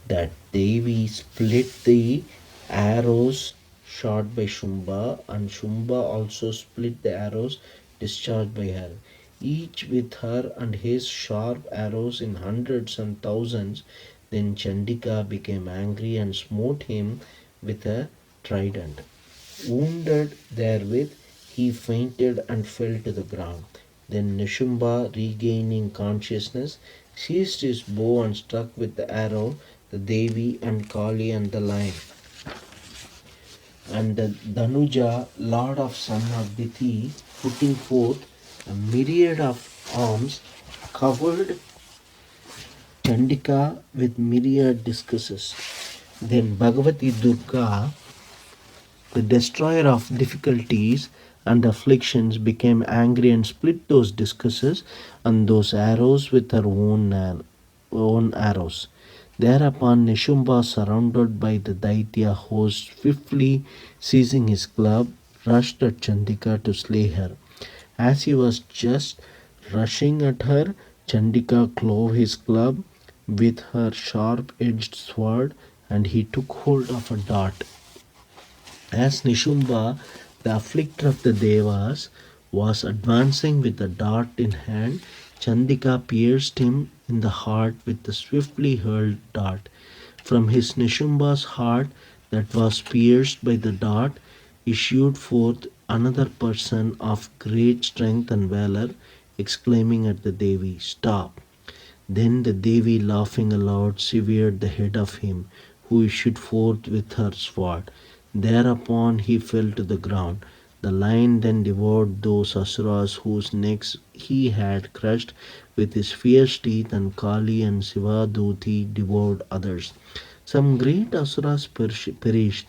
that Devi split the arrows shot by Shumba, and Shumba also split the arrows discharged by her, each with her and his sharp arrows in hundreds and thousands. Then Chandika became angry and smote him with a trident. Wounded therewith, he fainted and fell to the ground. Then Nishumba, regaining consciousness, seized his bow and struck with the arrow the Devi and Kali and the lion. And the Danuja, lord of son of Dithi, putting forth a myriad of arms, covered Chandika with myriad discuses. Then Bhagavati Durga, the destroyer of difficulties and afflictions, became angry and split those discuses and those arrows with her own arrows. Thereupon Nishumba, surrounded by the Daitya host, swiftly seizing his club, rushed at Chandika to slay her. As he was just rushing at her, Chandika clove his club with her sharp edged sword, and he took hold of a dart. As Nishumba, the afflicter of the Devas, was advancing with the dart in hand, Chandika pierced him in the heart with the swiftly hurled dart. From his Nishumba's heart that was pierced by the dart issued forth another person of great strength and valor, exclaiming at the Devi, "Stop!" Then the Devi, laughing aloud, severed the head of him who issued forth with her sword. Thereupon he fell to the ground. The lion then devoured those asuras whose necks he had crushed with his fierce teeth, and Kali and Sivaduti devoured others. Some great asuras perished,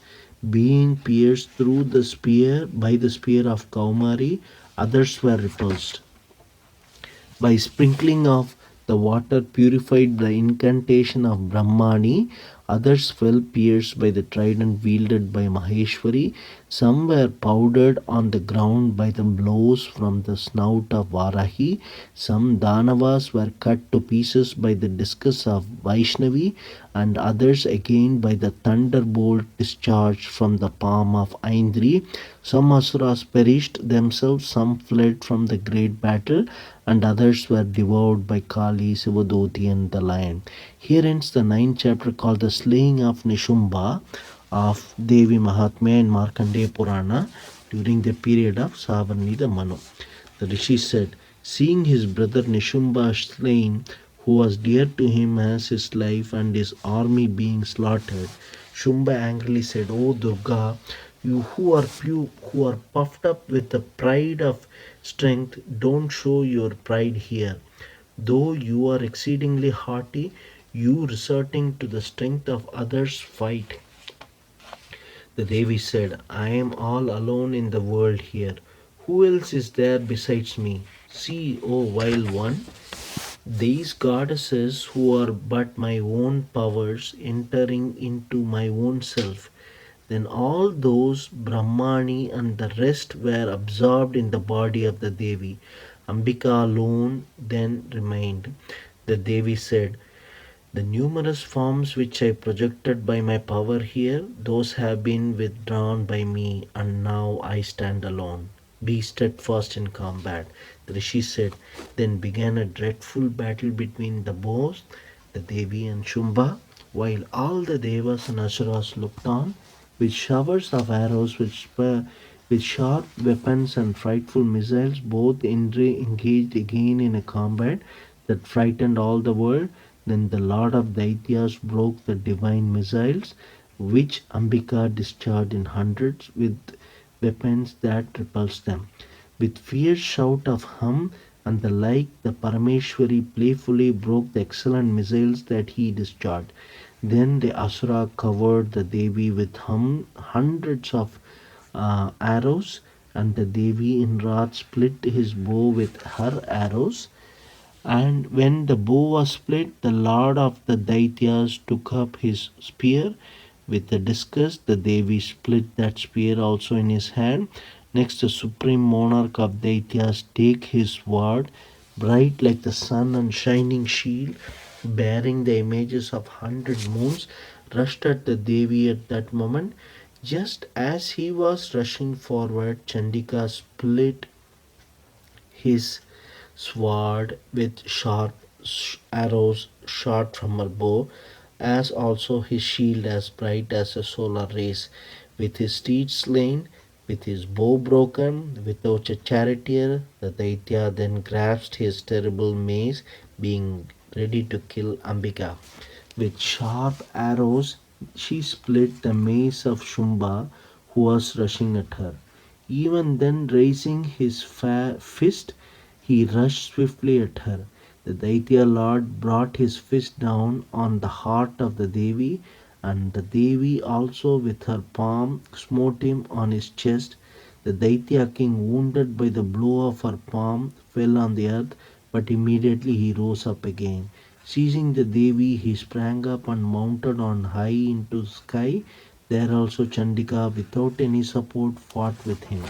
being pierced through the spear by the spear of Kaumari. Others were repulsed by sprinkling of the water purified the incantation of Brahmani. Others fell pierced by the trident wielded by Maheshwari. Some were powdered on the ground by the blows from the snout of Varahi. Some Danavas were cut to pieces by the discus of Vaishnavi, and others again by the thunderbolt discharged from the palm of Aindri. Some asuras perished themselves, some fled from the great battle, and others were devoured by Kali, Sivadoti, and the lion. Here ends the ninth chapter called The Slaying of Nishumba of Devi Mahatmyam in Markandeya Purana during the period of Savarnida Manu. The Rishi said, seeing his brother Nishumba slain, who was dear to him as his life, and his army being slaughtered, Shumba angrily said, O Durga, you who are puffed up with the pride of strength, don't show your pride here. Though you are exceedingly haughty, you resorting to the strength of others fight. The Devi said, I am all alone in the world here. Who else is there besides me? See, O vile one, these goddesses who are but my own powers entering into my own self. Then all those Brahmani and the rest were absorbed in the body of the Devi. Ambika alone then remained. The Devi said, the numerous forms which I projected by my power here, those have been withdrawn by me, and now I stand alone. Be steadfast in combat. The Rishi said. Then began a dreadful battle between the bows, the Devi and Shumba, while all the Devas and Asuras looked on, with showers of arrows, with sharp weapons and frightful missiles. Both engaged again in a combat that frightened all the world. Then the Lord of Daityas broke the divine missiles, which Ambika discharged in hundreds with weapons that repulsed them. With fierce shout of hum and the like, the Parameshwari playfully broke the excellent missiles that he discharged. Then the Asura covered the Devi with hundreds of arrows, and the Devi in wrath split his bow with her arrows. And when the bow was split, the lord of the Daityas took up his spear with the discus. The Devi split that spear also in his hand. Next, the supreme monarch of Daityas take his sword, bright like the sun and shining shield, bearing the images of 100 moons, rushed at the Devi at that moment. Just as he was rushing forward, Chandika split his sword with sharp arrows shot from her bow, as also his shield as bright as a solar rays. With his steed slain, with his bow broken, without a charioteer, the Daitya then grasped his terrible mace, being ready to kill Ambika. With sharp arrows, she split the mace of Shumba, who was rushing at her. Even then, raising his fist, he rushed swiftly at her. The Daitya Lord brought his fist down on the heart of the Devi, and the Devi also with her palm smote him on his chest. The Daitya king, wounded by the blow of her palm, fell on the earth, but immediately he rose up again. Seizing the Devi, he sprang up and mounted on high into the sky. There also Chandika, without any support, fought with him.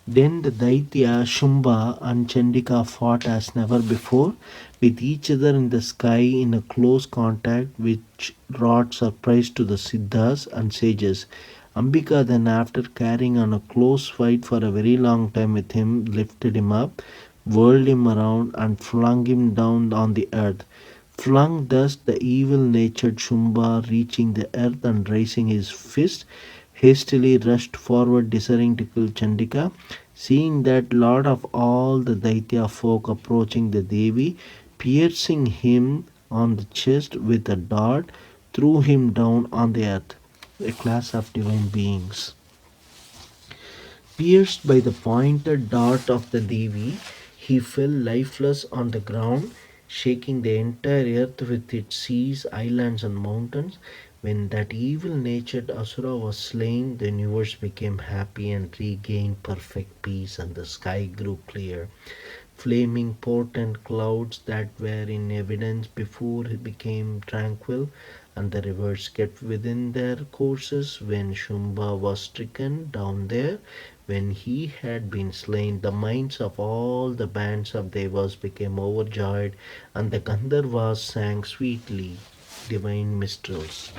Then the Daitya, Shumba, and Chandika fought as never before, with each other in the sky in a close contact which brought surprise to the Siddhas and sages. Ambika then, after carrying on a close fight for a very long time with him, lifted him up, whirled him around, and flung him down on the earth. Flung thus, the evil natured Shumba, reaching the earth and raising his fist, hastily rushed forward, desiring to kill Chandika. Seeing that lord of all the Daitya folk approaching the Devi, piercing him on the chest with a dart, threw him down on the earth. A class of divine beings. Pierced by the pointed dart of the Devi, he fell lifeless on the ground, shaking the entire earth with its seas, islands, and mountains. When that evil natured Asura was slain, the universe became happy and regained perfect peace, and the sky grew clear. Flaming potent clouds that were in evidence before became tranquil, and the rivers kept within their courses. When Shumba was stricken down there, when he had been slain, the minds of all the bands of Devas became overjoyed, and the Gandharvas sang sweetly divine minstrels.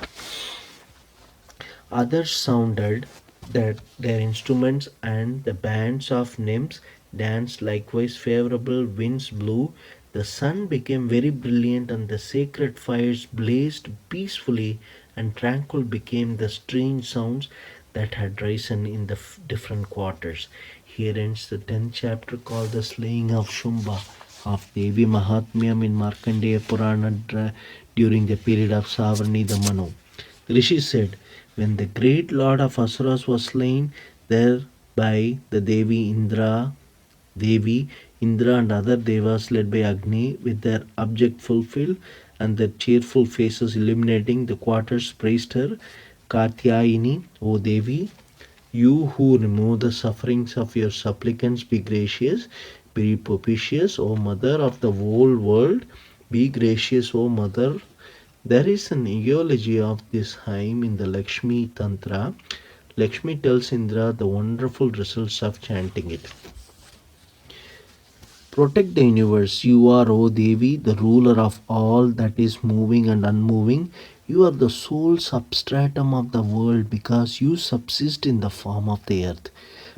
Others sounded that their instruments, and the bands of nymphs danced likewise. Favorable winds blew, the sun became very brilliant, and the sacred fires blazed peacefully, and tranquil became the strange sounds that had risen in the different quarters. Here ends the 10th chapter, called The Slaying of Shumba, of Devi Mahatmyam in Markandeya Purana during the period of Savarni the Manu. The Rishi said, when the great lord of Asuras was slain, thereby the Devi, Indra, and other devas led by Agni, with their object fulfilled and their cheerful faces illuminating the quarters, praised her. Katyayini, O Devi, you who remove the sufferings of your supplicants, be gracious, be propitious, O Mother of the whole world, be gracious, O Mother. There is an eulogy of this hymn in the Lakshmi Tantra. Lakshmi tells Indra the wonderful results of chanting it. Protect the universe. You are, O Devi, the ruler of all that is moving and unmoving. You are the sole substratum of the world because you subsist in the form of the earth.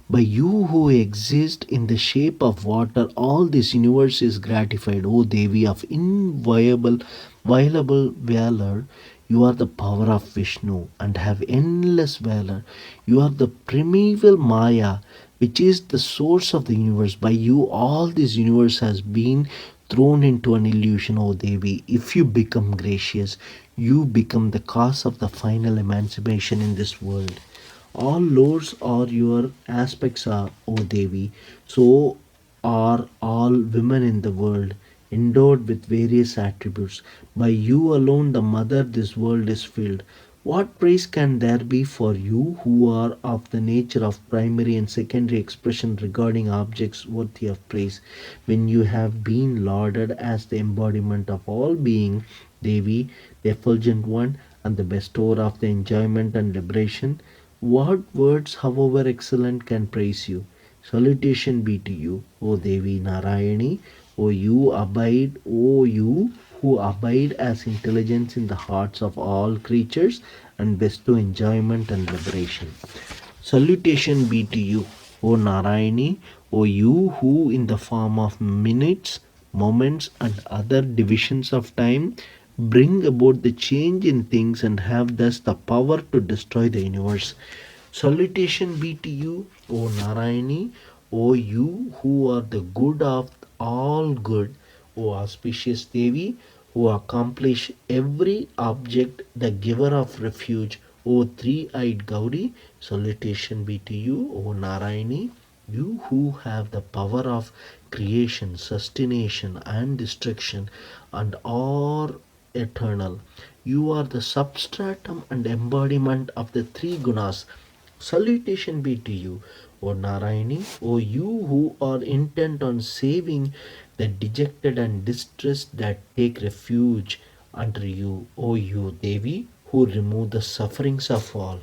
By you who exist in the shape of water, all this universe is gratified. O Devi of inviolable valor, you are the power of Vishnu and have endless valor. You are the primeval Maya, which is the source of the universe. By you, all this universe has been thrown into an illusion, O Devi. If you become gracious, you become the cause of the final emancipation in this world. All lords are your aspects are, O Devi. So are all women in the world, endowed with various attributes. By you alone, the mother, this world is filled. What praise can there be for you who are of the nature of primary and secondary expression regarding objects worthy of praise, when you have been lauded as the embodiment of all being, Devi, the effulgent one, and the bestower of the enjoyment and liberation? What words, however excellent, can praise you? Salutation be to you, O Devi Narayani, O you abide, O you who abide as intelligence in the hearts of all creatures and bestow enjoyment and liberation. Salutation be to you, O Narayani, O you who, in the form of minutes, moments, and other divisions of time, bring about the change in things and have thus the power to destroy the universe. Salutation be to you, O Narayani, O you who are the good of all good, O auspicious Devi, who accomplish every object, the giver of refuge, O three-eyed Gauri. Salutation be to you, O Narayani, you who have the power of creation, sustentation, and destruction, and are eternal. You are the substratum and embodiment of the three gunas. Salutation be to you, O Narayani, O you who are intent on saving the dejected and distressed that take refuge under you, O you Devi, who remove the sufferings of all.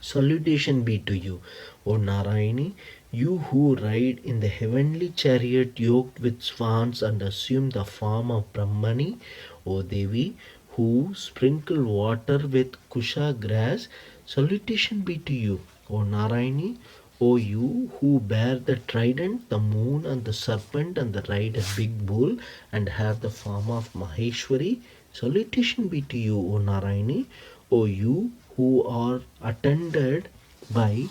Salutation be to you, O Narayani, you who ride in the heavenly chariot yoked with swans and assume the form of Brahmani, O Devi, who sprinkle water with kusha grass. Salutation be to you, O Narayani, O you who bear the trident, the moon, and the serpent, and ride a big bull, and have the form of Maheshwari. Salutation be to you, O Narayani, O you who are attended by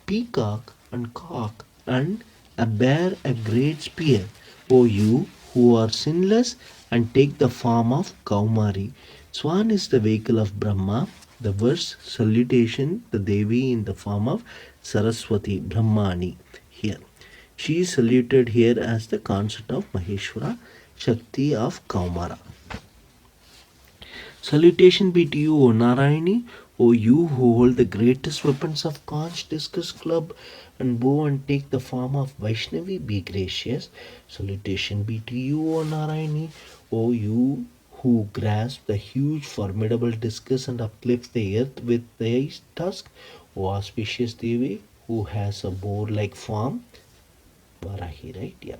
peacock and cock, and bear a great spear. O you who are sinless and take the form of Kaumari. Swan is the vehicle of Brahma. The verse salutation, the Devi in the form of Saraswati, Brahmani here. She is saluted here as the consort of Maheshwara, Shakti of Kaumara. Salutation be to you, O Narayani, O you who hold the greatest weapons of conch, discus, club, and bow, and take the form of Vaishnavi, be gracious. Salutation be to you, O Narayani, O you who grasp the huge, formidable discus and uplift the earth with thy tusk, O auspicious Devi, who has a boar-like form. Varahi, right? Yeah.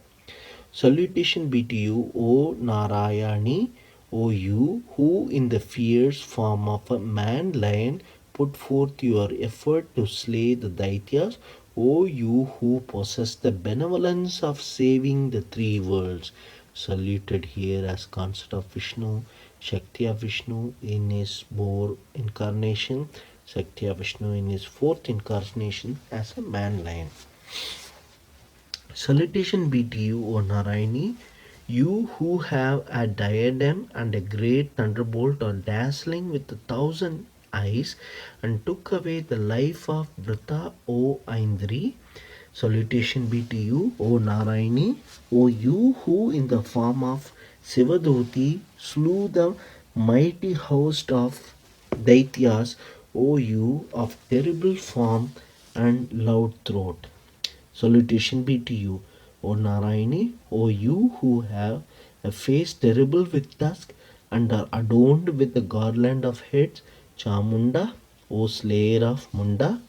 Salutation be to you, O Narayani, O you who in the fierce form of a man lion put forth your effort to slay the Daityas, O you who possess the benevolence of saving the three worlds. Saluted here as consort of Vishnu, Shakti of Vishnu in his boar incarnation, Shakti of Vishnu in his fourth incarnation as a man lion. Salutation be to you, O Narayani, you who have a diadem and a great thunderbolt are dazzling with 1,000 eyes, and took away the life of Vrita, O Aindri. Salutation be to you, O Narayani, O you who in the form of Sivadhuti slew the mighty host of Daityas, O you of terrible form and loud throat. Salutation be to you, O Narayani, O you who have a face terrible with tusk and are adorned with the garland of heads, Chamunda, O slayer of Munda.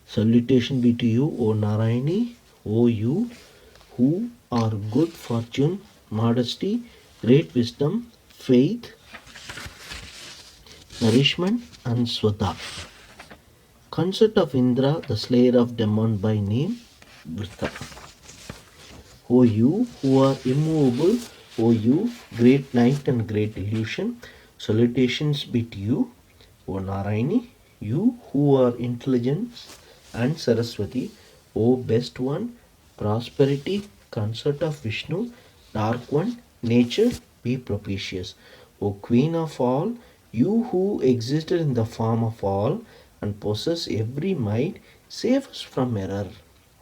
Salutation be to you, O Narayani, O you who are good fortune, modesty, great wisdom, faith, nourishment, and Swata. Consort of Indra, the slayer of demon by name, Vrita. O you who are immovable, O you, great night and great illusion, salutations be to you, O Narayani, you who are intelligence and Saraswati, O best one, prosperity, consort of Vishnu, dark one, nature, be propitious. O queen of all, you who existed in the form of all and possess every might, save us from error.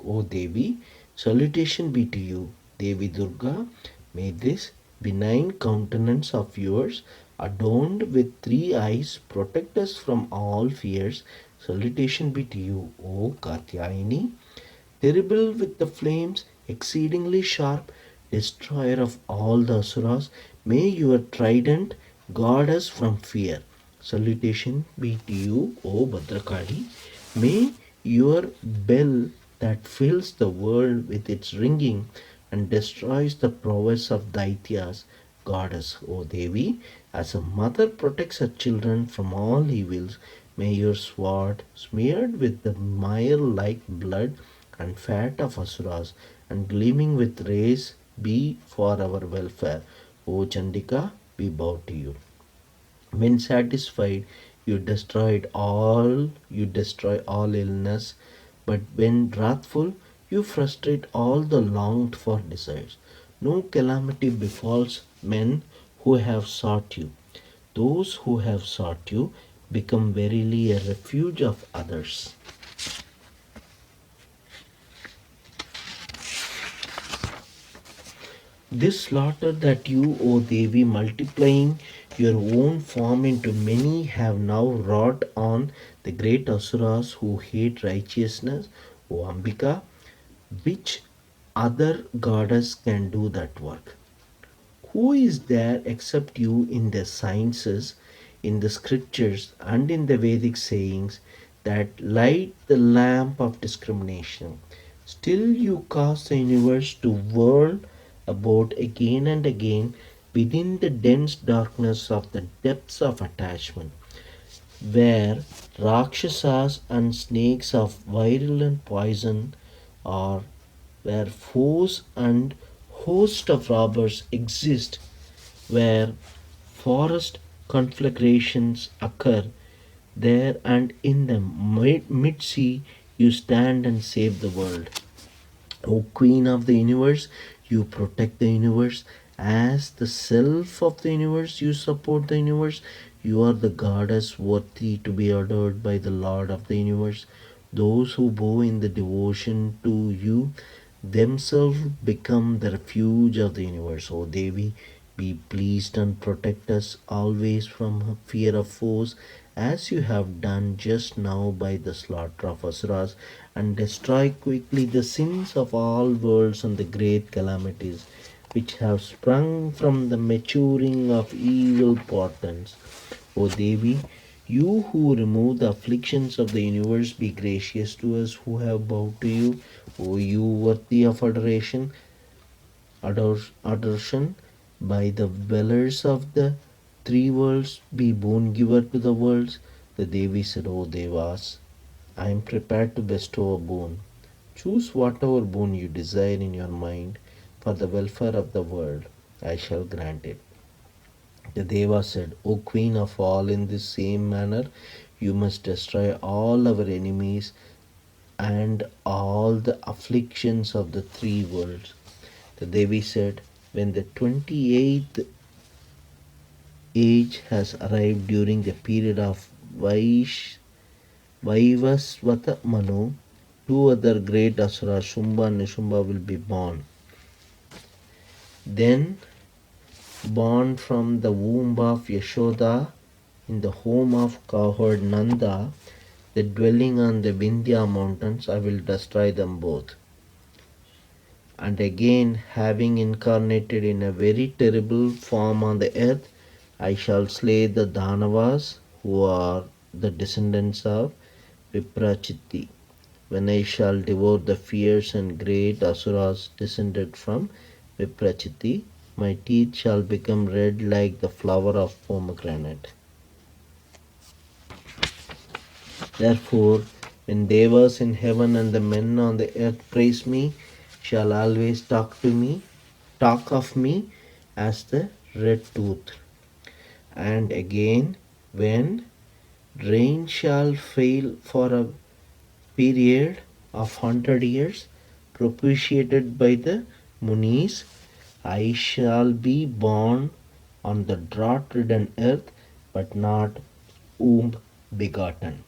O Devi, salutation be to you, Devi Durga. May this benign countenance of yours, adorned with three eyes, protect us from all fears. Salutation be to you, O Katyayani, terrible with the flames, exceedingly sharp, destroyer of all the asuras. May your trident guard us from fear. Salutation be to you, O Bhadrakali. May your bell that fills the world with its ringing and destroys the prowess of Daityas goddess, O Devi. As a mother protects her children from all evils, may your sword, smeared with the mire like blood and fat of asuras, and gleaming with rays, be for our welfare. O Chandika, we bow to you. When satisfied, you destroy all illness, but when wrathful, you frustrate all the longed for desires. No calamity befalls men who have sought you. Those who have sought you become verily a refuge of others. This slaughter that you, O Devi, multiplying your own form into many, have now wrought on the great asuras who hate righteousness, O Ambika, which other goddess can do that work? Who is there except you in the sciences, in the scriptures, and in the Vedic sayings that light the lamp of discrimination? Still, you cause the universe to whirl about again and again within the dense darkness of the depths of attachment, where rakshasas and snakes of virulent poison are, where foes and host of robbers exist, where forest conflagrations occur, there and in the mid sea you stand and save the world. O Queen of the universe, you protect the universe. As the self of the universe, you support the universe. You are the goddess worthy to be adored by the Lord of the universe. Those who bow in the devotion to you themselves become the refuge of the universe. O Devi, be pleased and protect us always from fear of foes, as you have done just now by the slaughter of asuras, and destroy quickly the sins of all worlds and the great calamities which have sprung from the maturing of evil portents. O Devi, you who remove the afflictions of the universe, be gracious to us who have bowed to you. O you worthy of adoration by the dwellers of the three worlds, be boon giver to the worlds. The Devi said, O Devas, I am prepared to bestow a boon. Choose whatever boon you desire in your mind for the welfare of the world. I shall grant it. The Deva said, O Queen of all, in this same manner you must destroy all our enemies and all the afflictions of the three worlds. The Devi said, when the 28th age has arrived during the period of Vaivasvata Manu, two other great asuras, Shumba and Nishumba, will be born. Then, born from the womb of Yashoda in the home of cowherd Nanda, the dwelling on the Vindhya mountains, I will destroy them both. And again, having incarnated in a very terrible form on the earth, I shall slay the Danavas, who are the descendants of Viprachiti, when I shall devour the fierce and great Asuras descended from Viprachiti. My teeth shall become red like the flower of pomegranate. Therefore, when Devas in heaven and the men on the earth praise me, shall always talk of me as the red tooth. And again, when rain shall fail for a period of 100 years, propitiated by the Munis, I shall be born on the drought-ridden earth, but not womb begotten.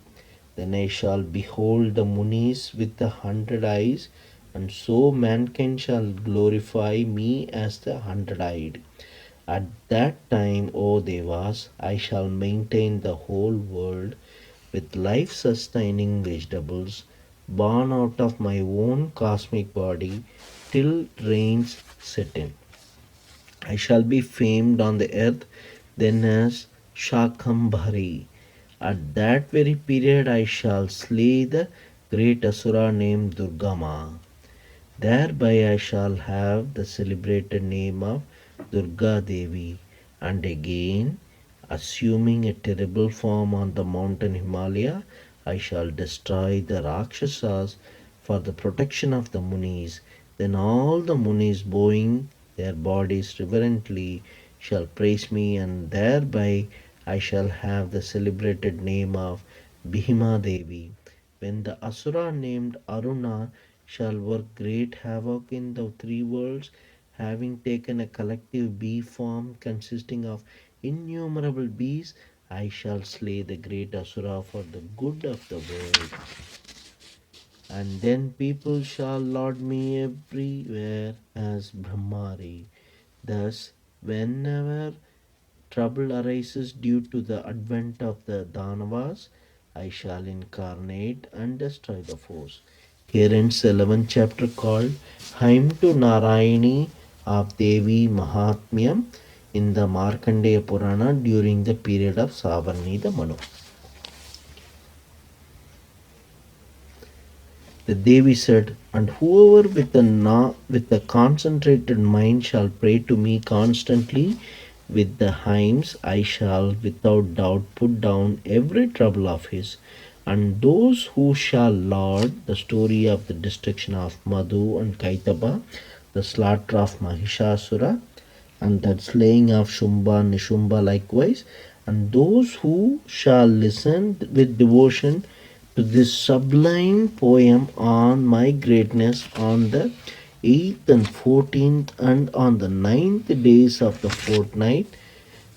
Then I shall behold the Munis with the 100 eyes, and so mankind shall glorify me as the 100-eyed. At that time, O Devas, I shall maintain the whole world with life sustaining vegetables born out of my own cosmic body till rains set in. I shall be famed on the earth then as Shakambhari. At that very period I shall slay the great Asura named Durgama. Thereby I shall have the celebrated name of Durga Devi, and again, assuming a terrible form on the mountain Himalaya, I shall destroy the Rakshasas for the protection of the Munis. Then all the Munis, bowing their bodies reverently, shall praise me, and thereby I shall have the celebrated name of Bhima Devi. When the Asura named Aruna shall work great havoc in the three worlds, having taken a collective bee form consisting of innumerable bees, I shall slay the great Asura for the good of the world. And then people shall laud me everywhere as Brahmari. Thus, whenever trouble arises due to the advent of the Danavas, I shall incarnate and destroy the force. Here ends the 11th chapter called Hymn to Narayani of Devi Mahatmyam in the Markandeya Purana during the period of Savarnida Manu. The Devi said, and whoever with a concentrated mind shall pray to me constantly with the hymns, I shall without doubt put down every trouble of his. And those who shall laud the story of the destruction of Madhu and Kaitaba, the slaughter of Mahishasura, and the slaying of Shumba and Nishumba likewise, and those who shall listen with devotion to this sublime poem on my greatness on the 8th and 14th and on the 9th days of the fortnight,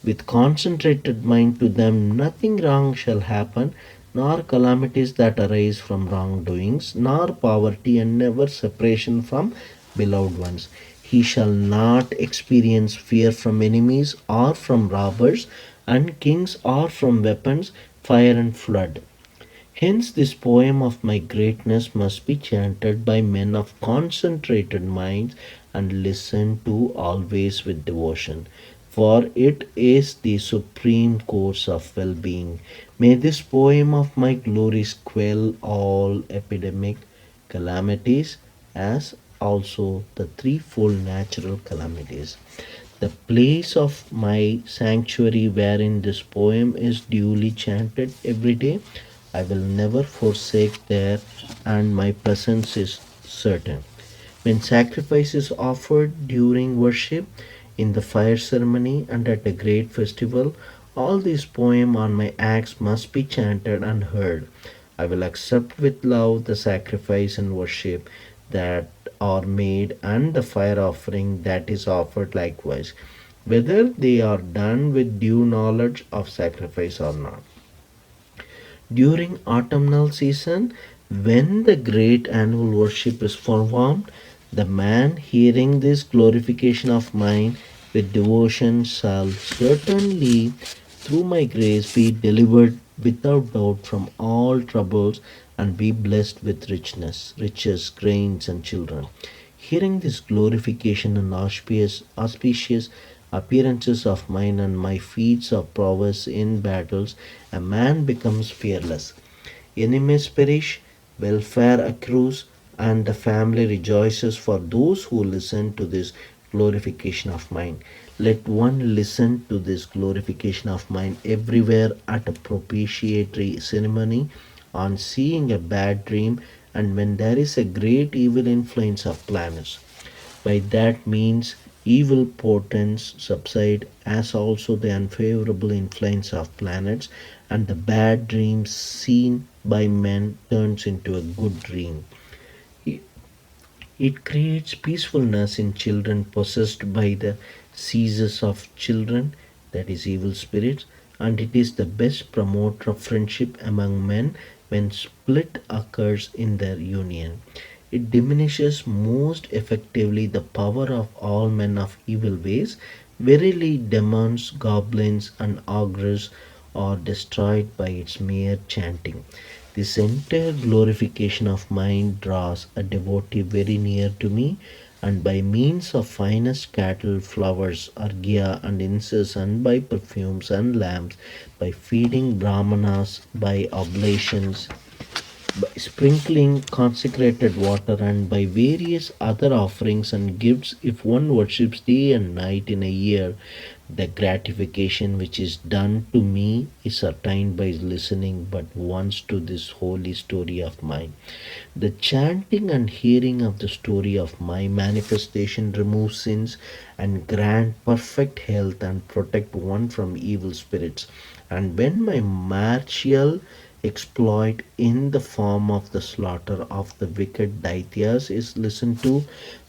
with concentrated mind to them nothing wrong shall happen, nor calamities that arise from wrongdoings, nor poverty, and never separation from beloved ones. He shall not experience fear from enemies or from robbers and kings or from weapons, fire and flood. Hence, this poem of my greatness must be chanted by men of concentrated minds and listened to always with devotion, for it is the supreme course of well being. May this poem of my glories quell all epidemic calamities as also the threefold natural calamities. The place of my sanctuary wherein this poem is duly chanted every day, I will never forsake there, and my presence is certain. When sacrifice is offered during worship, in the fire ceremony, and at a great festival, all these poems on my acts must be chanted and heard. I will accept with love the sacrifice and worship that are made and the fire offering that is offered likewise, whether they are done with due knowledge of sacrifice or not. During autumnal season, when the great annual worship is performed, the man hearing this glorification of mine with devotion shall certainly, through my grace, be delivered without doubt from all troubles and be blessed with riches, grains, and children. Hearing this glorification and auspicious appearances of mine and my feats of prowess in battles, a man becomes fearless. Enemies perish, welfare accrues, and the family rejoices for those who listen to this glorification of mine. Let one listen to this glorification of mine everywhere at a propitiatory ceremony, on seeing a bad dream, and when there is a great evil influence of planets. By that means, evil portents subside, as also the unfavorable influence of planets, and the bad dreams seen by men turns into a good dream. It creates peacefulness in children possessed by the seizures of children, that is, evil spirits, and it is the best promoter of friendship among men when split occurs in their union. It diminishes most effectively the power of all men of evil ways. Verily, demons, goblins, and ogres are destroyed by its mere chanting. This entire glorification of mine draws a devotee very near to me, and by means of finest cattle, flowers, arghya, and incense, and by perfumes and lamps, by feeding brahmanas, by oblations, by sprinkling consecrated water and by various other offerings and gifts. If one worships day and night in a year, the gratification which is done to me is attained by listening but once to this holy story of mine. The chanting and hearing of the story of my manifestation remove sins and grant perfect health and protect one from evil spirits. And when my martial exploit in the form of the slaughter of the wicked Daityas is listened to,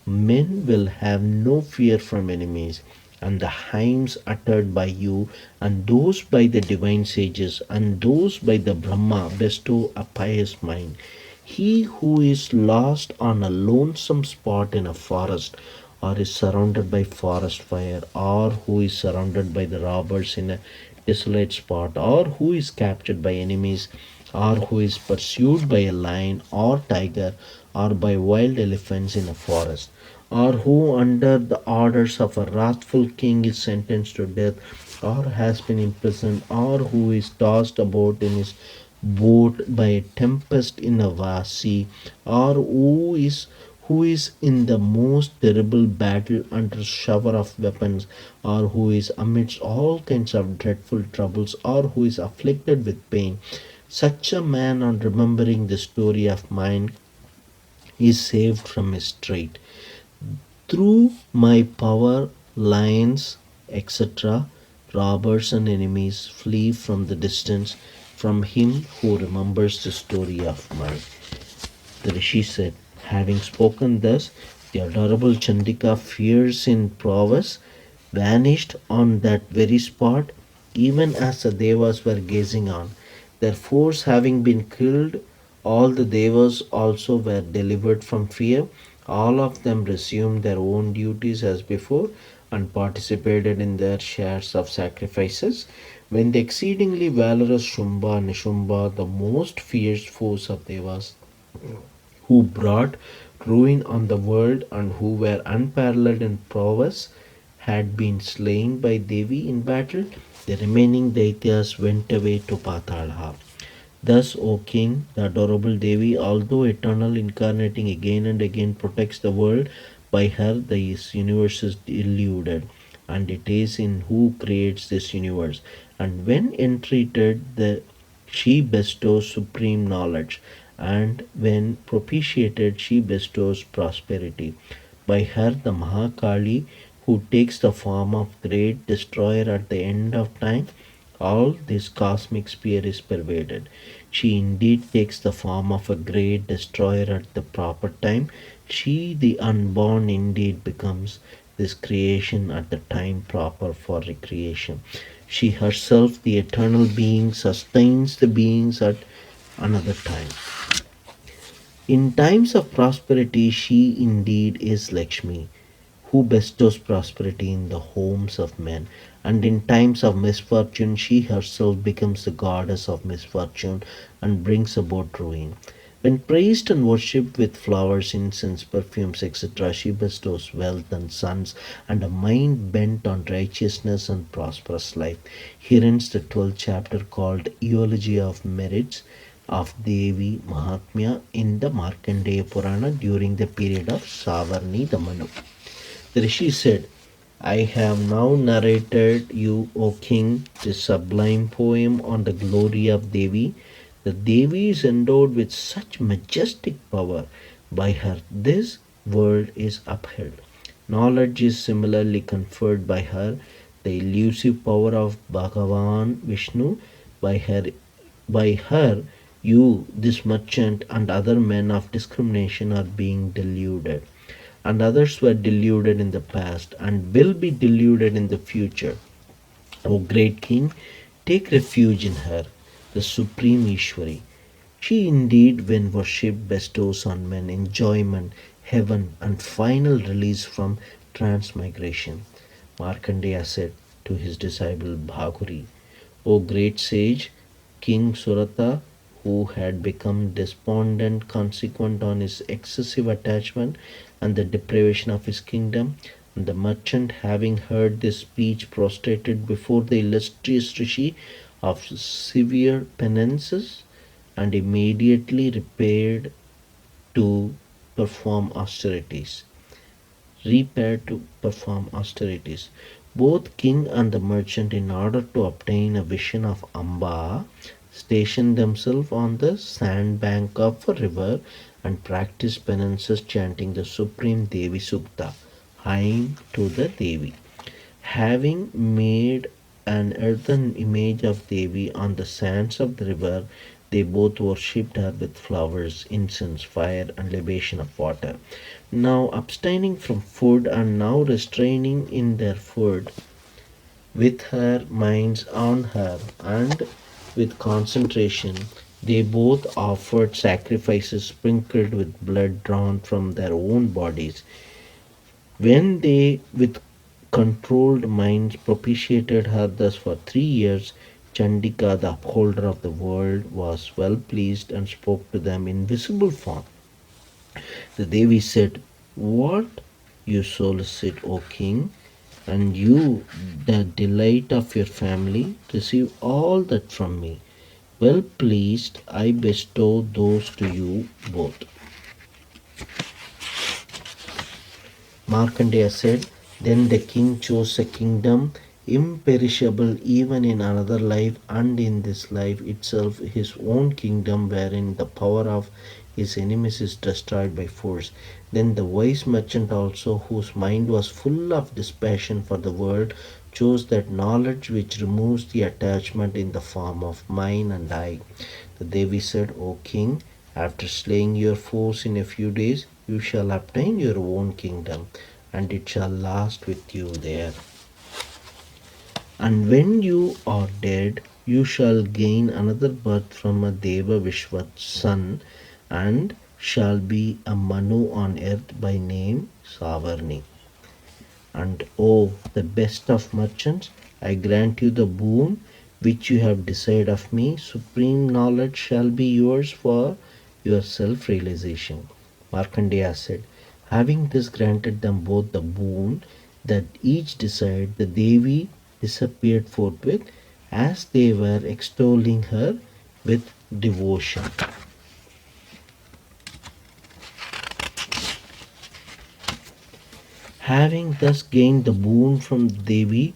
men will have no fear from enemies. And the hymns uttered by you, and those by the divine sages, and those by the Brahma bestow a pious mind. He who is lost on a lonesome spot in a forest, or is surrounded by forest fire, or who is surrounded by the robbers in a desolate spot, or who is captured by enemies, or who is pursued by a lion or tiger, or by wild elephants in a forest, or who under the orders of a wrathful king is sentenced to death, or has been imprisoned, or who is tossed about in his boat by a tempest in a vast sea, or who is in the most terrible battle under shower of weapons, or who is amidst all kinds of dreadful troubles, or who is afflicted with pain. Such a man, on remembering the story of mine, is saved from his strait. Through my power, lions, etc., robbers and enemies flee from the distance from him who remembers the story of mine. The Rishi said, having spoken thus, the adorable Chandika, fierce in prowess, vanished on that very spot, even as the Devas were gazing on. Their force having been killed, all the Devas also were delivered from fear. All of them resumed their own duties as before and participated in their shares of sacrifices. When the exceedingly valorous Shumba and Nishumba, the most fierce foes of Devas, who brought ruin on the world and who were unparalleled in prowess, had been slain by Devi in battle, the remaining Daityas went away to Patalha. Thus, O King, the adorable Devi, although eternal, incarnating again and again, protects the world. By her, this universe is deluded, and it is in who creates this universe. And when entreated, she bestows supreme knowledge, and when propitiated, she bestows prosperity. By her, the Mahakali, who takes the form of great destroyer at the end of time, all this cosmic sphere is pervaded. She indeed takes the form of a great destroyer at the proper time. She, the unborn, indeed becomes this creation at the time proper for recreation. She herself, the eternal being, sustains the beings at another time. In times of prosperity, she indeed is Lakshmi, who bestows prosperity in the homes of men. And in times of misfortune, she herself becomes the goddess of misfortune and brings about ruin. When praised and worshipped with flowers, incense, perfumes, etc., she bestows wealth and sons and a mind bent on righteousness and prosperous life. Here ends the 12th chapter called Eulogy of Merits of Devi Mahatmya in the Markandeya Purana during the period of Savarni the Manu. The Rishi said, I have now narrated you, O king, this sublime poem on the glory of Devi. The Devi is endowed with such majestic power. By her, this world is upheld. Knowledge is similarly conferred by her. The elusive power of Bhagavan Vishnu, by her, you, this merchant, and other men of discrimination are being deluded, and others were deluded in the past and will be deluded in the future. O great king, take refuge in her, the supreme Ishwari. She indeed, when worshipped, bestows on men enjoyment, heaven, and final release from transmigration. Markandeya said to his disciple Bhaguri, O great sage, King Surata, who had become despondent consequent on his excessive attachment and the deprivation of his kingdom, and the merchant, having heard this speech, prostrated before the illustrious Rishi of severe penances and immediately to perform austerities. repaired to perform austerities. Both king and the merchant, in order to obtain a vision of Amba, stationed themselves on the sandbank of a river and practiced penances chanting the supreme Devi Sukta, hymn to the Devi. Having made an earthen image of Devi on the sands of the river, they both worshipped her with flowers, incense, fire, and libation of water. Now abstaining from food and now restraining in their food, with her minds on her and with concentration, they both offered sacrifices sprinkled with blood drawn from their own bodies. When they, with controlled minds, propitiated her thus for 3 years, Chandika, the upholder of the world, was well pleased and spoke to them in visible form. The Devi said, "What you solicit, O king, and you, the delight of your family, receive all that from me. Well pleased, I bestow those to you both." Markandeya said, "Then the king chose a kingdom imperishable even in another life and in this life itself, his own kingdom, wherein the power of his enemies is destroyed by force." Then the wise merchant also, whose mind was full of dispassion for the world, chose that knowledge which removes the attachment in the form of mine and I. The Devi said, "O king, after slaying your foes in a few days, you shall obtain your own kingdom, and it shall last with you there. And when you are dead, you shall gain another birth from a Deva Vishwat's son, and shall be a Manu on earth by name Savarni. And O the best of merchants, I grant you the boon which you have desired of me. Supreme knowledge shall be yours for your self realization." Markandeya said, having thus granted them both the boon that each desired, the Devi disappeared forthwith as they were extolling her with devotion. Having thus gained the boon from Devi,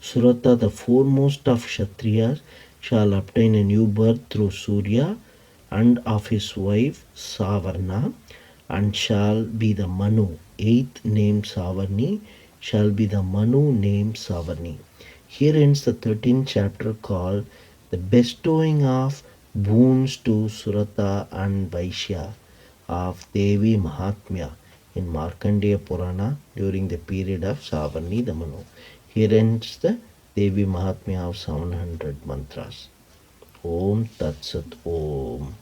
Surata, the foremost of Kshatriyas, shall obtain a new birth through Surya and of his wife Savarna, and shall be the Manu. Eighth named Savarni shall be the Manu named Savarni. Here ends the 13th chapter called The Bestowing of Boons to Surata and Vaishya of Devi Mahatmya in Markandeya Purana during the period of Savarni the Manu. Here ends the Devi Mahatmya of 700 mantras. Om Tat Sat Om.